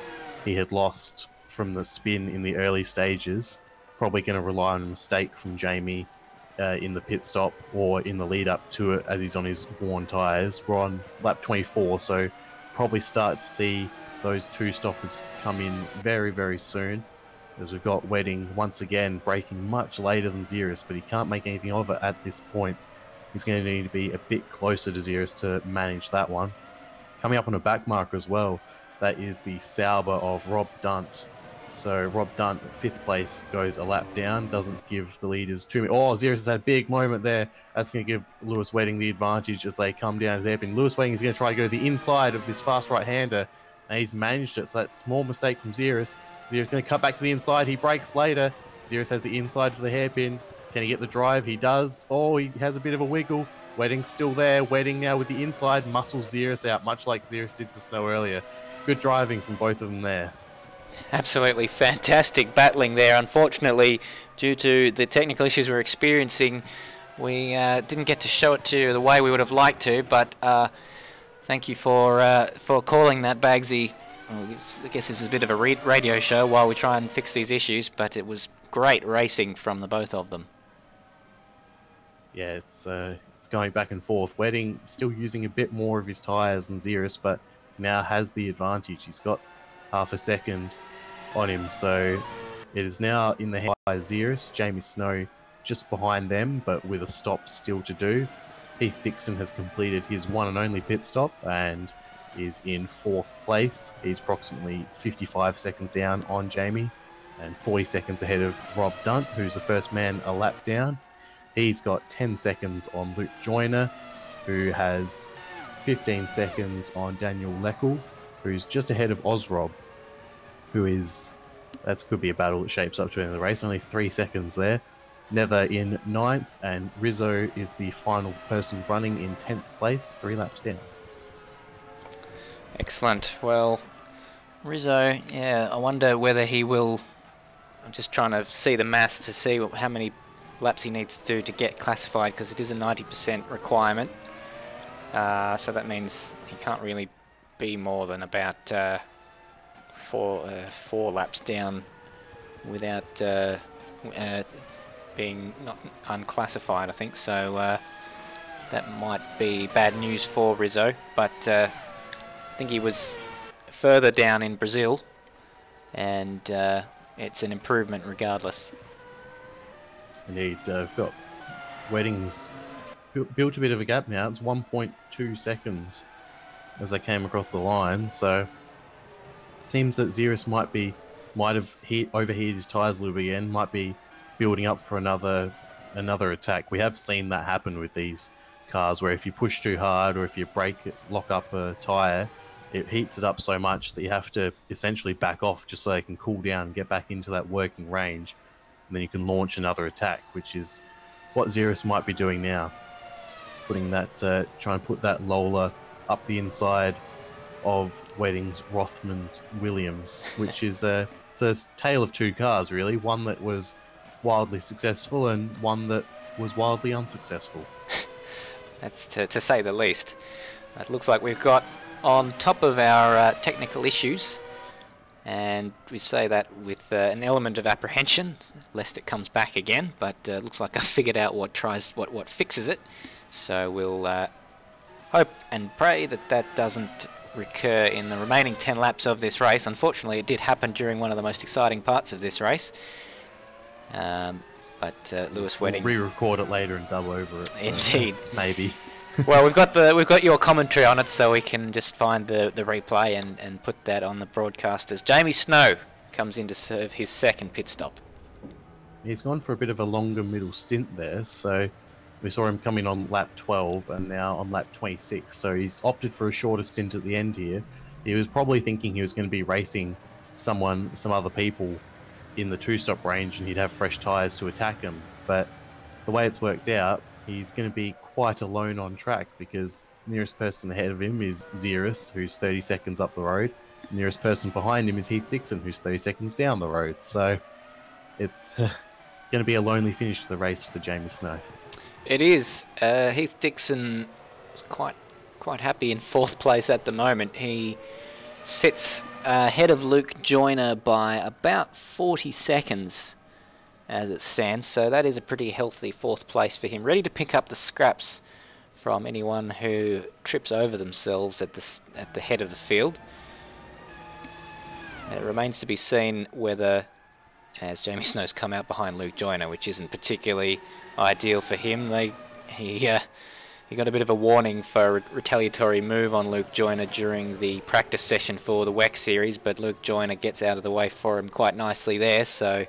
he had lost from the spin in the early stages. Probably going to rely on a mistake from Jamie in the pit stop or in the lead up to it as he's on his worn tyres. We're on lap 24, so probably start to see those 2 stoppers come in very, very soon. As we've got Wedding once again braking much later than Ziras, but he can't make anything of it at this point. He's going to need to be a bit closer to Ziras to manage that one. Coming up on a back marker as well, that is the Sauber of Rob Dunt. So Rob Dunt, 5th place, goes a lap down, doesn't give the leaders too many. Oh, Ziras has had a big moment there. That's going to give Lewis Wedding the advantage as they come down to the hairpin. Lewis Wedding is going to try to go to the inside of this fast right-hander, and he's managed it. So that's a small mistake from Ziras. Ziras going to cut back to the inside. He brakes later. Ziras has the inside for the hairpin. Can he get the drive? He does. Oh, he has a bit of a wiggle. Wedding's still there. Wedding now with the inside muscles Ziras out, much like Ziras did to Snow earlier. Good driving from both of them there. Absolutely fantastic battling there. Unfortunately, due to the technical issues we're experiencing, we didn't get to show it to you the way we would have liked to, but thank you for calling that, Bagzy. Well, I guess this is a bit of a radio show while we try and fix these issues, but it was great racing from the both of them. Yeah, it's going back and forth. Wedding still using a bit more of his tyres than Ziras, but now has the advantage. He's got half a second on him, so it is now in the head by Ziras. Jamie Snow just behind them, but with a stop still to do. Heath Dixon has completed his one and only pit stop and is in 4th place. He's approximately 55 seconds down on Jamie and 40 seconds ahead of Rob Dunt, who's the first man a lap down. He's got 10 seconds on Luke Joyner, who has 15 seconds on Daniel Leckel, who's just ahead of Ozrob, who is... that could be a battle that shapes up to the end of the race. Only 3 seconds there. Nether in 9th, and Rizzo is the final person running in 10th place, 3 laps down. Excellent. Well, Rizzo, yeah, I wonder whether he will... I'm just trying to see the maths to see how many laps he needs to do to get classified, because it is a 90% requirement. So that means he can't really be more than about 4 laps down without being not unclassified, I think. So that might be bad news for Rizzo, but I think he was further down in Brazil, and it's an improvement regardless. Indeed, we've got Wedding's built a bit of a gap now. It's 1.2 seconds as they came across the line, so it seems that Ziras might have overheated his tyres a little bit again, might be building up for another attack. We have seen that happen with these cars, where if you push too hard or if you lock up a tyre, it heats it up so much that you have to essentially back off just so they can cool down and get back into that working range, and then you can launch another attack, which is what Ziras might be doing now. Putting that, trying to put that Lola up the inside of Wedding's Rothmans Williams, which is it's a tale of 2 cars really. One that was wildly successful and one that was wildly unsuccessful. That's to say the least. It looks like we've got on top of our technical issues, and we say that with an element of apprehension, lest it comes back again. But it looks like I figured out what fixes it. So we'll hope and pray that that doesn't recur in the remaining 10 laps of this race. Unfortunately, it did happen during one of the most exciting parts of this race. But Lewis Wedding... We'll re-record it later and dub over it. Indeed. Maybe. Well, we've got your commentary on it, so we can just find the replay and put that on the broadcast as Jamie Snow comes in to serve his 2nd pit stop. He's gone for a bit of a longer middle stint there, so we saw him coming on lap 12 and now on lap 26, so he's opted for a shorter stint at the end here. He was probably thinking he was going to be racing some other people in the 2-stop range and he'd have fresh tyres to attack him, but the way it's worked out, he's going to be quite alone on track, because nearest person ahead of him is Ziras, who's 30 seconds up the road. Nearest person behind him is Heath Dixon, who's 30 seconds down the road, so it's going to be a lonely finish to the race for Jamie Snow. It is. Heath Dixon was quite happy in 4th place at the moment. He sits ahead of Luke Joyner by about 40 seconds as it stands, so that is a pretty healthy 4th place for him, ready to pick up the scraps from anyone who trips over themselves at the head of the field. It remains to be seen whether, as Jamie Snow's come out behind Luke Joyner, which isn't particularly ideal for him. He got a bit of a warning for a retaliatory move on Luke Joyner during the practice session for the WEC series, but Luke Joyner gets out of the way for him quite nicely there, so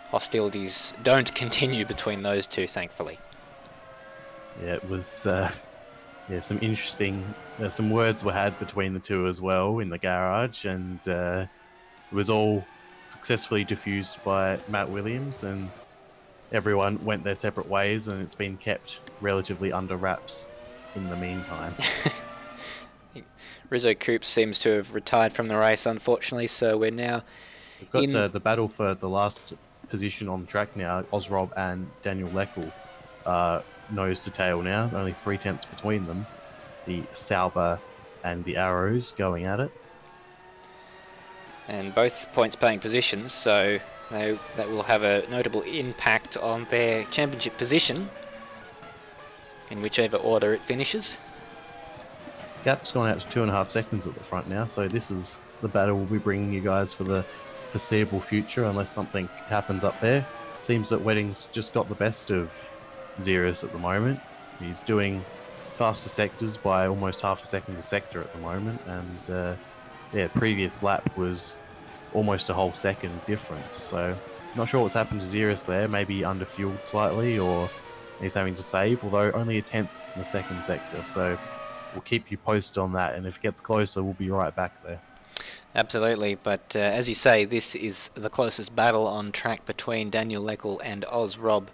hostilities don't continue between those two, thankfully. Yeah, it was some interesting some words were had between the two as well in the garage, and it was all successfully diffused by Matt Williams, and everyone went their separate ways, and it's been kept relatively under wraps in the meantime. Rizzo Coops seems to have retired from the race, unfortunately, so we're now We've got the battle for the last position on the track now. Ozrob and Daniel Leckel are nose to tail now, only 3/10 between them. The Sauber and the Arrows going at it. And both points paying positions, so that will have a notable impact on their championship position in whichever order it finishes. Gap's gone out to 2.5 seconds at the front now, so this is the battle we'll be bringing you guys for the foreseeable future unless something happens up there. Seems that Wedding's just got the best of Ziras at the moment. He's doing faster sectors by almost half a second a sector at the moment, and yeah, previous lap was almost a whole second difference, so not sure what's happened to Ziras there. Maybe underfueled slightly, or he's having to save, although only a 10th in the second sector, so we'll keep you posted on that, and if it gets closer, we'll be right back there. Absolutely, but as you say, this is the closest battle on track between Daniel Leckel and Oz Rob.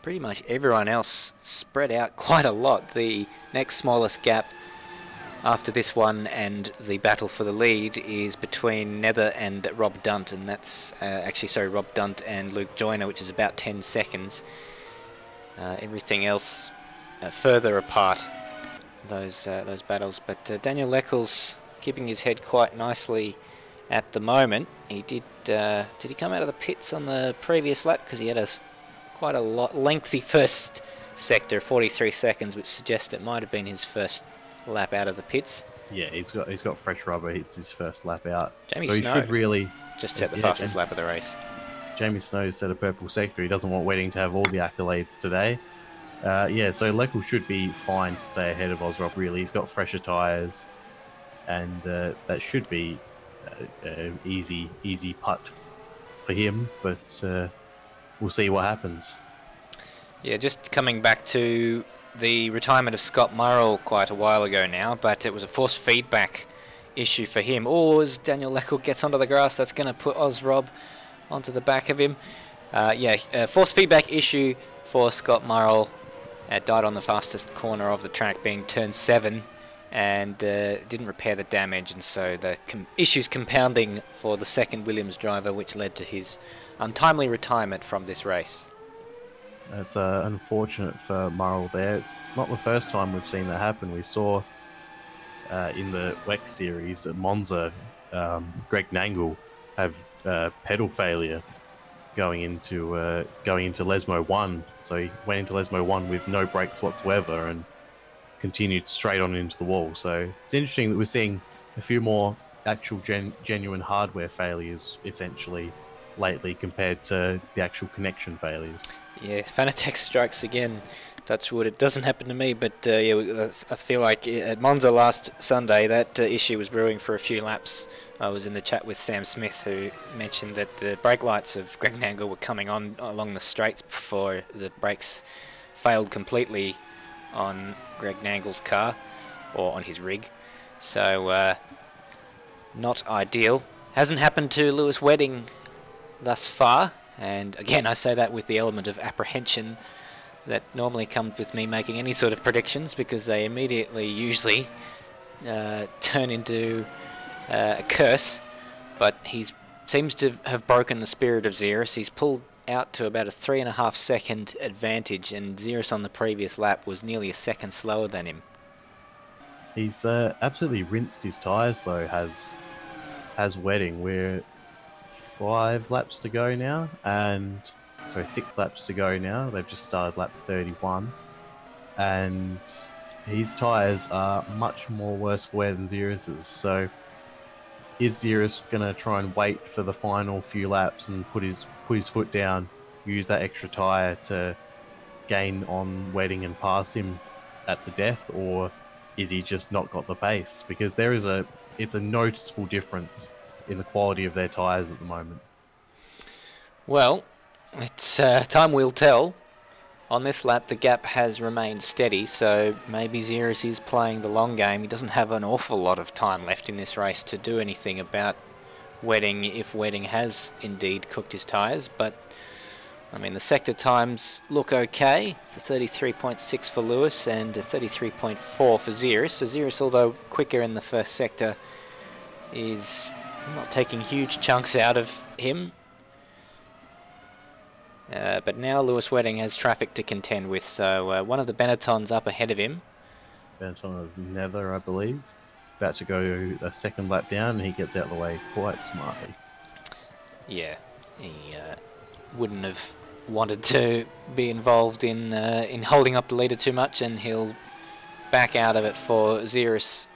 Pretty much everyone else spread out quite a lot. The next smallest gap after this one and the battle for the lead is between Nether and Rob Dunt, and that's Rob Dunt and Luke Joyner, which is about 10 seconds. Everything else further apart, those battles, but Daniel Leckel's keeping his head quite nicely at the moment. He did he come out of the pits on the previous lap, because he had quite a lengthy first sector, 43 seconds, which suggests it might have been his first lap out of the pits. Yeah, he's got fresh rubber. It's his first lap out, Jamie so he Snow should really just set the fastest lap of the race. Jamie Snow set a purple sector. He doesn't want Wedding to have all the accolades today. Yeah, so Leckel should be fine to stay ahead of Ozrob, really. He's got fresher tyres, and that should be an easy putt for him, but we'll see what happens. Yeah, just coming back to the retirement of Scott Murrell quite a while ago now, but it was a force feedback issue for him. Oh, as Daniel Leckel gets onto the grass, that's going to put Ozrob onto the back of him. Force feedback issue for Scott Murrell. Died on the fastest corner of the track, being turn 7, and didn't repair the damage, and so the issues compounding for the second Williams driver, which led to his untimely retirement from this race. That's unfortunate for Murrell there. It's not the first time we've seen that happen. We saw in the WEC series at Monza, Greg Nangle have pedal failure going into Lesmo 1. So he went into Lesmo 1 with no brakes whatsoever and continued straight on into the wall. So it's interesting that we're seeing a few more actual genuine hardware failures essentially lately compared to the actual connection failures. Yeah, Fanatec strikes again. Touch wood, it doesn't happen to me, but I feel like at Monza last Sunday that issue was brewing for a few laps. I was in the chat with Sam Smith, who mentioned that the brake lights of Greg Nangle were coming on along the straights before the brakes failed completely on Greg Nangle's car, or on his rig. So not ideal. Hasn't happened to Lewis Wedding thus far, and again I say that with the element of apprehension that normally comes with me making any sort of predictions, because they immediately usually turn into a curse. But he seems to have broken the spirit of Ziras. He's pulled out to about a 3.5 second advantage, and Ziras on the previous lap was nearly a second slower than him. He's absolutely rinsed his tyres though, has Wedding. We're 5 laps to go now, and sorry, 6 laps to go now. They've just started lap 31, and his tyres are much more worse wear than Ziras's. So is Ziras going to try and wait for the final few laps and put his foot down, use that extra tyre to gain on Wedding and pass him at the death, or is he just not got the pace? Because it's a noticeable difference in the quality of their tyres at the moment. Well, it's time will tell. On this lap the gap has remained steady, so maybe Ziras is playing the long game. He doesn't have an awful lot of time left in this race to do anything about Wedding, if Wedding has indeed cooked his tyres, but I mean, the sector times look okay. It's a 33.6 for Lewis and a 33.4 for Ziras. So Ziras, although quicker in the first sector, is not taking huge chunks out of him. But now Lewis Wedding has traffic to contend with, so one of the Benettons up ahead of him. Benetton of Nether, I believe. About to go a second lap down, and he gets out of the way quite smartly. Yeah, he wouldn't have wanted to be involved in holding up the leader too much, and he'll back out of it for Ziras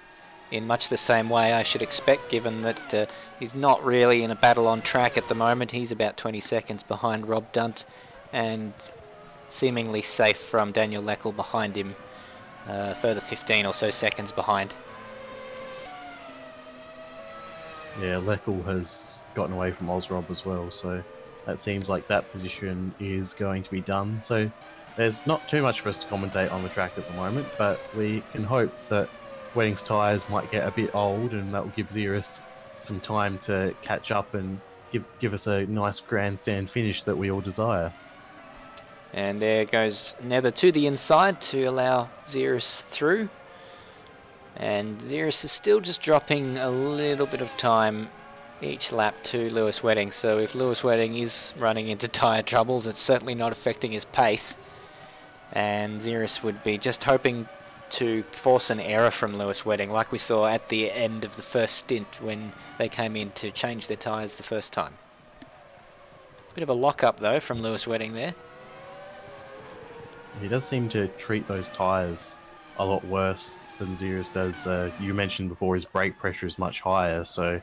in much the same way, I should expect, given that he's not really in a battle on track at the moment. He's about 20 seconds behind Rob Dunt and seemingly safe from Daniel Leckel behind him, further 15 or so seconds behind. Yeah, Leckel has gotten away from Ozrob as well, so that seems like that position is going to be done. So there's not too much for us to commentate on the track at the moment, but we can hope that Wedding's tyres might get a bit old, and that will give Ziras some time to catch up and give us a nice grandstand finish that we all desire. And there goes Nether to the inside to allow Ziras through. And Ziras is still just dropping a little bit of time each lap to Lewis Wedding. So if Lewis Wedding is running into tyre troubles, it's certainly not affecting his pace. And Ziras would be just hoping to force an error from Lewis Wedding, like we saw at the end of the first stint when they came in to change their tyres the first time. Bit of a lock-up though from Lewis Wedding there. He does seem to treat those tyres a lot worse than Ziras does. You mentioned before his brake pressure is much higher, so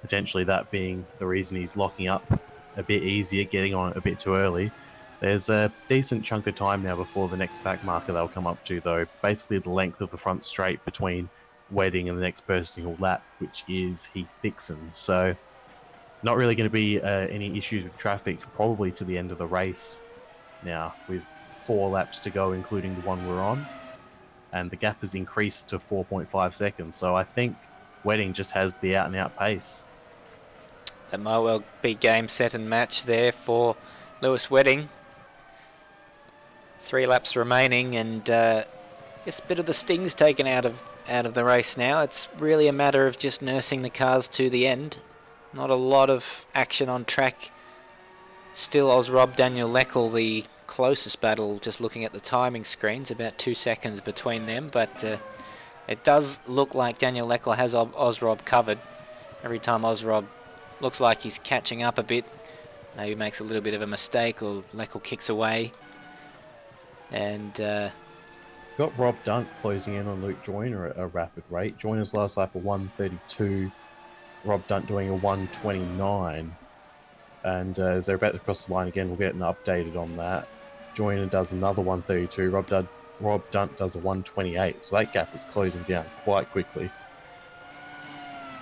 potentially that being the reason he's locking up a bit easier, getting on it a bit too early. There's a decent chunk of time now before the next back marker they'll come up to, though. Basically the length of the front straight between Wedding and the next person who'll lap, which is Heath Dixon. So not really going to be any issues with traffic probably to the end of the race now, with 4 laps to go, including the one we're on. And the gap has increased to 4.5 seconds, so I think Wedding just has the out-and-out pace. That might well be game, set and match there for Lewis Wedding. 3 laps remaining, and just a bit of the sting's taken out of the race now. It's really a matter of just nursing the cars to the end. Not a lot of action on track. Still Ozrob, Daniel Leckel, the closest battle, just looking at the timing screens, about 2 seconds between them, but it does look like Daniel Leckel has Ozrob covered. Every time Ozrob looks like he's catching up a bit, maybe makes a little bit of a mistake, or Leckel kicks away. And got Rob Dunt closing in on Luke Joyner at a rapid rate. Joyner's last lap a 1:32, Rob Dunt doing a 1:29, and as they're about to cross the line again, we'll get an updated on that. Joyner does another 1:32, Rob Dunt does a 1:28, so that gap is closing down quite quickly.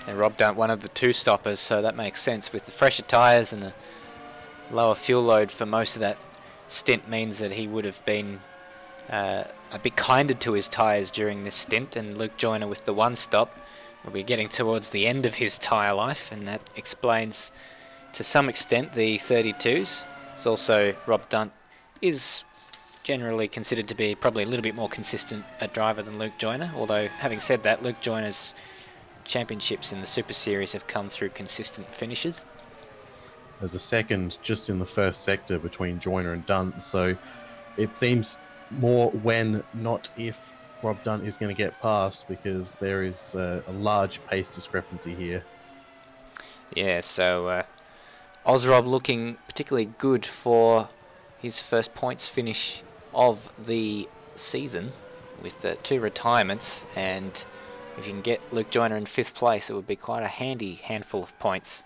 And Rob Dunt, one of the 2 stoppers, so that makes sense. With the fresher tyres and the lower fuel load for most of that stint, means that he would have been a bit kinder to his tyres during this stint, and Luke Joyner with the 1 stop will be getting towards the end of his tyre life, and that explains to some extent the 32s. It's also Rob Dunt is generally considered to be probably a little bit more consistent a driver than Luke Joyner, although having said that, Luke Joyner's championships in the Super Series have come through consistent finishes. There's a second just in the first sector between Joyner and Dunt, so it seems more when, not if, Rob Dunt is going to get past, because there is a large pace discrepancy here. Yeah, so Ozrob looking particularly good for his first points finish of the season with 2 retirements, and if you can get Luke Joyner in 5th place, it would be quite a handy handful of points.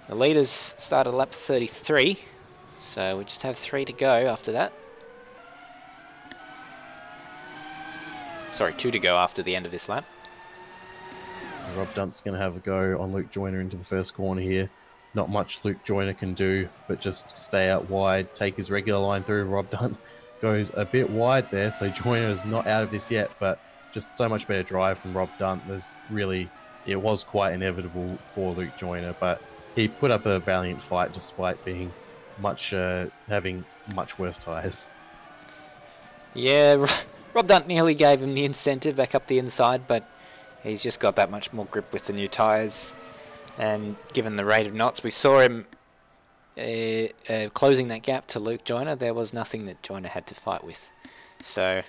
The leaders start at lap 33, so we just have 3 to go after that. Sorry, 2 to go after the end of this lap. Rob Dunt's going to have a go on Luke Joyner into the first corner here. Not much Luke Joyner can do, but just stay out wide, take his regular line through. Rob Dunt goes a bit wide there, so Joyner is not out of this yet, but just so much better drive from Rob Dunt. It was quite inevitable for Luke Joyner, but he put up a valiant fight despite being having much worse tyres. Yeah, Rob Dunt nearly gave him the incentive back up the inside, but he's just got that much more grip with the new tyres. And given the rate of knots, we saw him closing that gap to Luke Joyner. There was nothing that Joyner had to fight with. So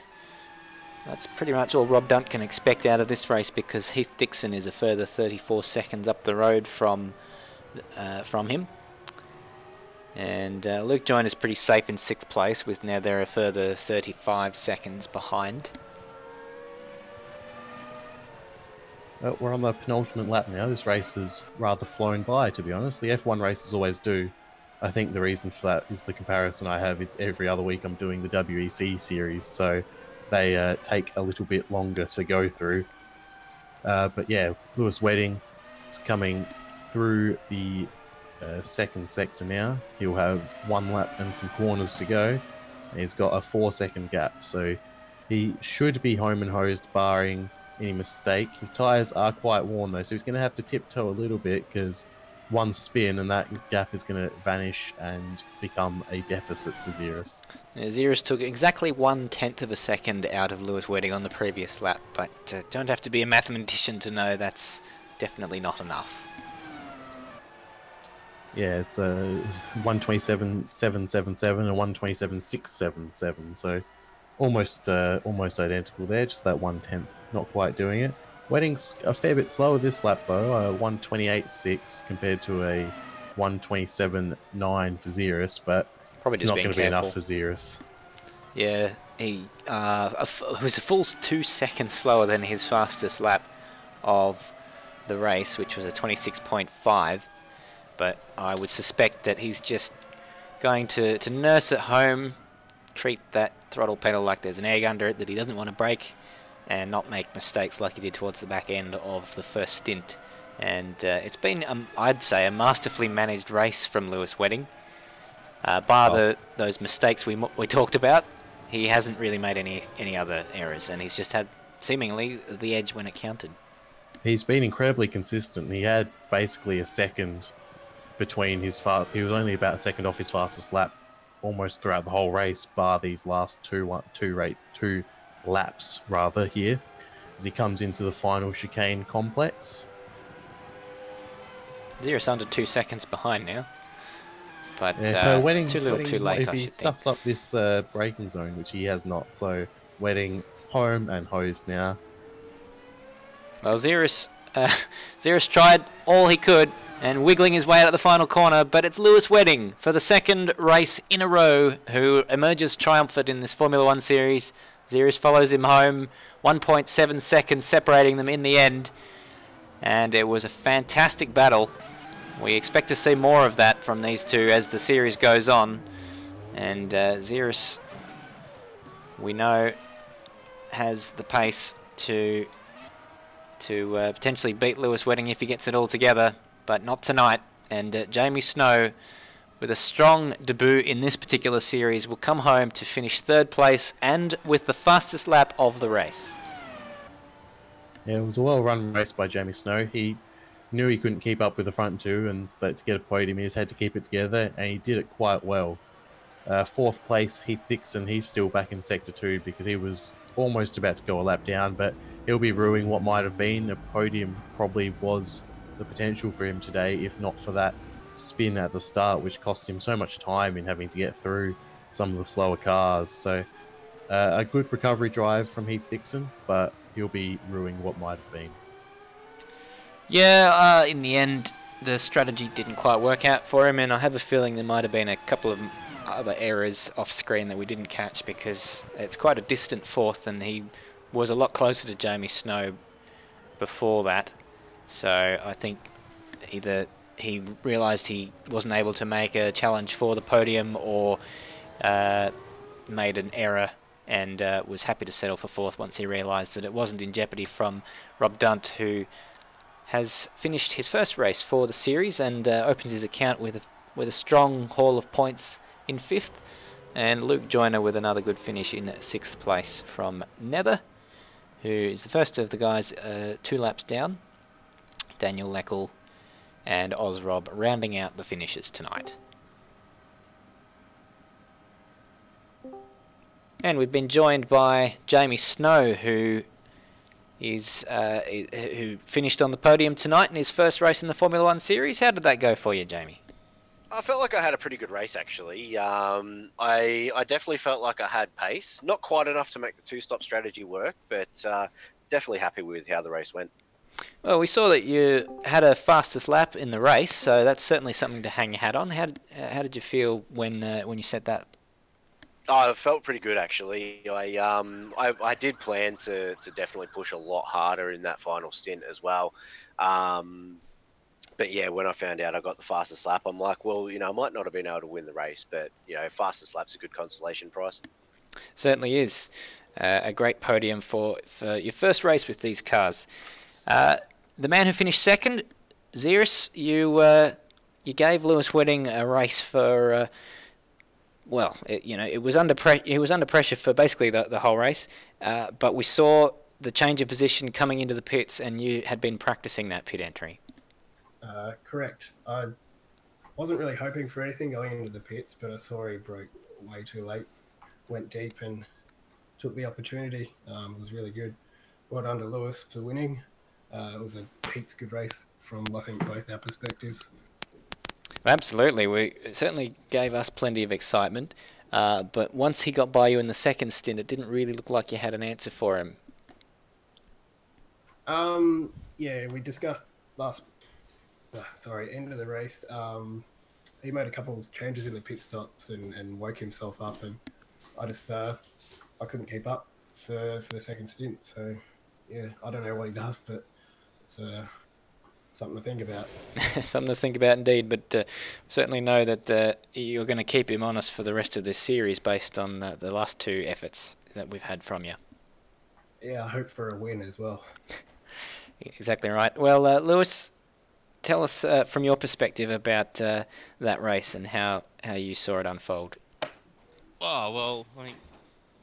that's pretty much all Rob Dunt can expect out of this race, because Heath Dixon is a further 34 seconds up the road from him. And Luke Joyner is pretty safe in 6th place, with now they're a further 35 seconds behind. Well, we're on the penultimate lap now. This race has rather flown by, to be honest. The F1 races always do. I think the reason for that is the comparison I have is every other week I'm doing the WEC series, so they take a little bit longer to go through. But yeah, Lewis Wedding is coming through the second sector now. He'll have 1 lap and some corners to go. He's got a 4-second gap, so he should be home and hosed barring any mistake. His tyres are quite worn though, so he's going to have to tiptoe a little bit, because one spin and that gap is going to vanish and become a deficit to Ziras. Yeah, Ziras took exactly 1/10 of a second out of Lewis Wedding on the previous lap, but don't have to be a mathematician to know that's definitely not enough. Yeah, it's 127.777 and 127.677, so almost identical there, just that 1/10 not quite doing it. Wedding's a fair bit slower this lap though, 128.6 compared to a 127.9 for Ziras, but probably it's just not going to be careful. enough for Ziras. Yeah, he was a full 2 seconds slower than his fastest lap of the race, which was a 26.5. But I would suspect that he's just going to nurse at home, treat that throttle pedal like there's an egg under it that he doesn't want to break, and not make mistakes like he did towards the back end of the first stint. And it's been, I'd say, a masterfully managed race from Lewis Wedding. Bar those mistakes we talked about, he hasn't really made any other errors, and he's just had seemingly the edge when it counted. He's been incredibly consistent. He had basically a second between his he was only about a second off his fastest lap almost throughout the whole race, bar these last two laps rather here, as he comes into the final chicane complex. Ziras under 2 seconds behind now, but yeah, so Wedding, too little too late, if I he should stuffs think. up this braking zone, which he has not, so Wedding home and hosed now. Well, Ziras tried all he could and wiggling his way out of the final corner, but it's Lewis Wedding for the 2nd race in a row who emerges triumphant in this Formula 1 series. Ziras follows him home, 1.7 seconds separating them in the end, and it was a fantastic battle. We expect to see more of that from these two as the series goes on, and Ziras, we know, has the pace to potentially beat Lewis Wedding if he gets it all together, but not tonight. And Jamie Snow, with a strong debut in this particular series, will come home to finish 3rd place and with the fastest lap of the race. Yeah, it was a well-run race by Jamie Snow. He knew he couldn't keep up with the front two, and that to get a podium he just had to keep it together, and he did it quite well. 4th place, Heath Dixon, he's still back in Sector 2 because he was almost about to go a lap down, but he'll be ruining what might have been a podium. Probably was the potential for him today, if not for that spin at the start, which cost him so much time in having to get through some of the slower cars. So a good recovery drive from Heath Dixon, but he'll be ruining what might have been. Yeah, in the end, the strategy didn't quite work out for him, and I have a feeling there might have been a couple of other errors off screen that we didn't catch, because it's quite a distant 4th, and he was a lot closer to Jamie Snow before that. So I think either he realised he wasn't able to make a challenge for the podium, or made an error and was happy to settle for 4th once he realised that it wasn't in jeopardy from Rob Dunt, who has finished his first race for the series and opens his account with a strong haul of points in 5th, and Luke Joyner with another good finish in 6th place from Nether, who is the first of the guys 2 laps down. Daniel Leckel and Ozrob rounding out the finishes tonight. And we've been joined by Jamie Snow, who finished on the podium tonight in his first race in the Formula 1 series. How did that go for you, Jamie? I felt like I had a pretty good race, actually. I definitely felt like I had pace. Not quite enough to make the two-stop strategy work, but definitely happy with how the race went. Well, we saw that you had a fastest lap in the race, so that's certainly something to hang your hat on. How did you feel when you said that? Oh, it felt pretty good, actually. I did plan to definitely push a lot harder in that final stint as well. But yeah, when I found out I got the fastest lap, I'm like, well, I might not have been able to win the race, but, fastest lap's a good consolation prize. Certainly is. A great podium for your first race with these cars. The man who finished second, Ziras, you gave Lewis Wedding a race for... it was under pressure for basically the whole race, but we saw the change of position coming into the pits, and you had been practicing that pit entry. Correct. I wasn't really hoping for anything going into the pits, but I saw he broke way too late, went deep and took the opportunity. It was really good. Well done to Lewis for winning. It was a heaps good race from, I think, both our perspectives. Absolutely. It certainly gave us plenty of excitement, but once he got by you in the second stint, it didn't really look like you had an answer for him. Yeah, we discussed end of the race. He made a couple of changes in the pit stops and woke himself up, and I just I couldn't keep up for the second stint. So yeah, I don't know what he does, but it's something to think about. Something to think about indeed, but certainly know that you're going to keep him honest for the rest of this series based on the last two efforts that we've had from you. Yeah, I hope for a win as well. Exactly right. Well, Lewis, tell us from your perspective about that race and how you saw it unfold. Oh, well, I mean,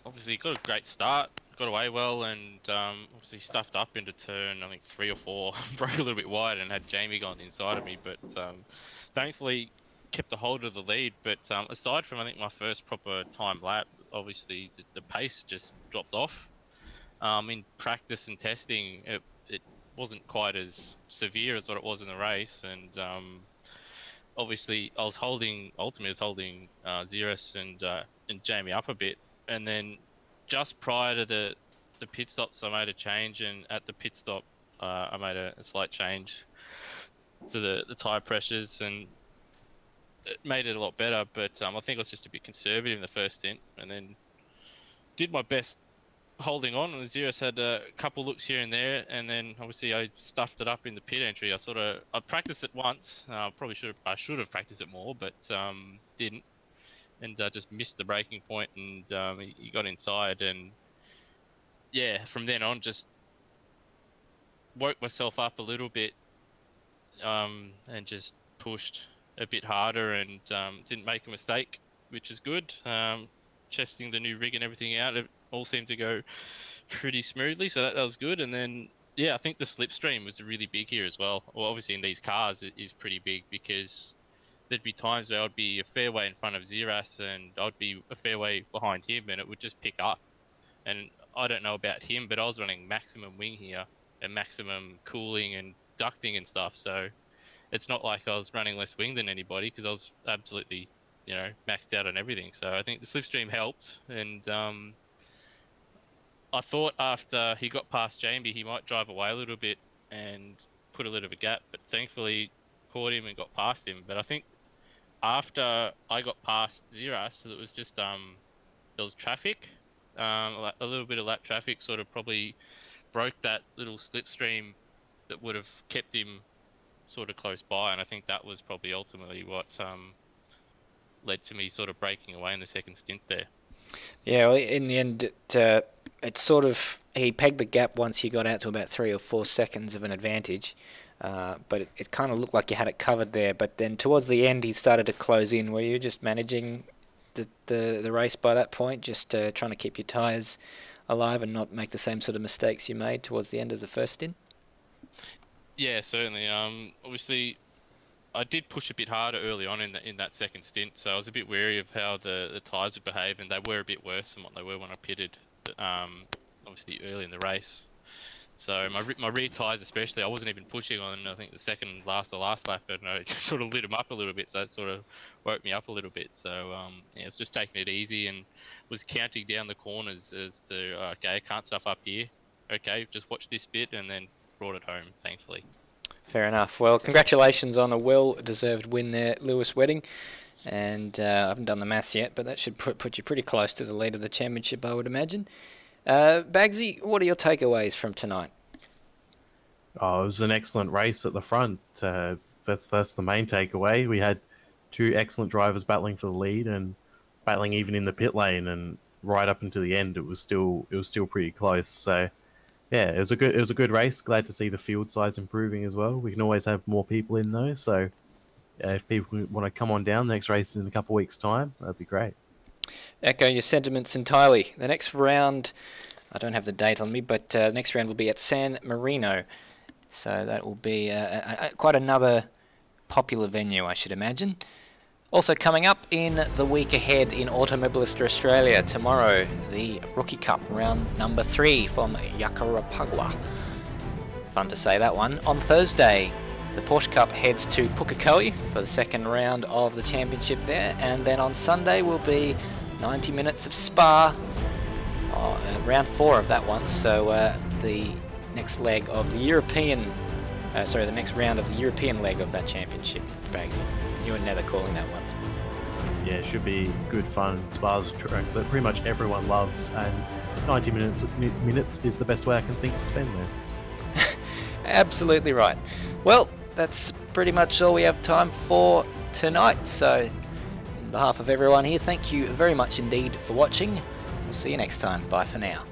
obviously got a great start, got away well, and obviously stuffed up into turn, I think 3 or 4, broke a little bit wide and had Jamie gone inside of me, but thankfully kept a hold of the lead. But aside from, I think, my first proper time lap, obviously the pace just dropped off. In practice and testing, it wasn't quite as severe as what it was in the race, and obviously I was holding Ziras and Jamie up a bit, and then just prior to the pit stops I made a change, and at the pit stop I made a slight change to the tyre pressures, and it made it a lot better, but I think I was just a bit conservative in the first stint, and then did my best holding on, and Ziras had a couple looks here and there, and then obviously I stuffed it up in the pit entry. I practiced it once. I should have practiced it more, but didn't, and just missed the braking point, and he got inside, and yeah, from then on just woke myself up a little bit, and just pushed a bit harder, and didn't make a mistake, which is good. Testing the new rig and everything out, it all seemed to go pretty smoothly, so that was good. And then yeah, I think the slipstream was really big here as well. Well, obviously in these cars it is pretty big, because there'd be times where I'd be a fair way in front of Ziras and I'd be a fair way behind him, and it would just pick up. And I don't know about him, but I was running maximum wing here and maximum cooling and ducting and stuff, so it's not like I was running less wing than anybody, because I was absolutely, maxed out on everything. So I think the slipstream helped, and I thought after he got past Jamie he might drive away a little bit and put a little bit of a gap, but thankfully caught him and got past him. But I think after I got past Ziras, it was just there was traffic, a little bit of lap traffic sort of probably broke that little slipstream that would have kept him sort of close by, and I think that was probably ultimately what led to me sort of breaking away in the second stint there. Yeah, well, in the end, it sort of, he pegged the gap once he got out to about 3 or 4 seconds of an advantage, but it kind of looked like you had it covered there. But then towards the end, he started to close in. Were you just managing the race by that point, just trying to keep your tyres alive and not make the same sort of mistakes you made towards the end of the first stint? Yeah, certainly. Obviously, I did push a bit harder early on in that second stint, so I was a bit wary of how the tyres would behave, and they were a bit worse than what they were when I pitted, obviously early in the race. So my rear tyres especially, I wasn't even pushing on, I think, the last lap, and I just sort of lit them up a little bit, so it sort of woke me up a little bit. So yeah, I was just taking it easy and was counting down the corners as to, okay, I can't stuff up here. Okay, just watch this bit, and then brought it home, thankfully. Fair enough. Well, congratulations on a well-deserved win there, Lewis Wedding. And I haven't done the maths yet, but that should put you pretty close to the lead of the championship, I would imagine. Bagzy, what are your takeaways from tonight? Oh, it was an excellent race at the front. That's the main takeaway. We had two excellent drivers battling for the lead and battling even in the pit lane, and right up until the end, it was still pretty close. So yeah, it was a good race. Glad to see the field size improving as well. We can always have more people in those. So if people want to come on down, the next race is in a couple of weeks' time. That'd be great. Echo your sentiments entirely. The next round, I don't have the date on me, but the next round will be at San Marino. So that will be quite another popular venue, I should imagine. Also coming up in the week ahead in Automobilista Australia tomorrow, the Rookie Cup round number 3 from Yacarapagua. Fun to say that one. On Thursday, the Porsche Cup heads to Pukekohe for the second round of the championship there, and then on Sunday will be 90 minutes of Spa, round 4 of that one. So the next leg of the European, the next round of the European leg of that championship. Baggy, you and Nether calling that one. Yeah, it should be good fun. Spa's a track that pretty much everyone loves, and 90 minutes is the best way I can think to spend there. Absolutely right. Well, that's pretty much all we have time for tonight. So, on behalf of everyone here, thank you very much indeed for watching. We'll see you next time. Bye for now.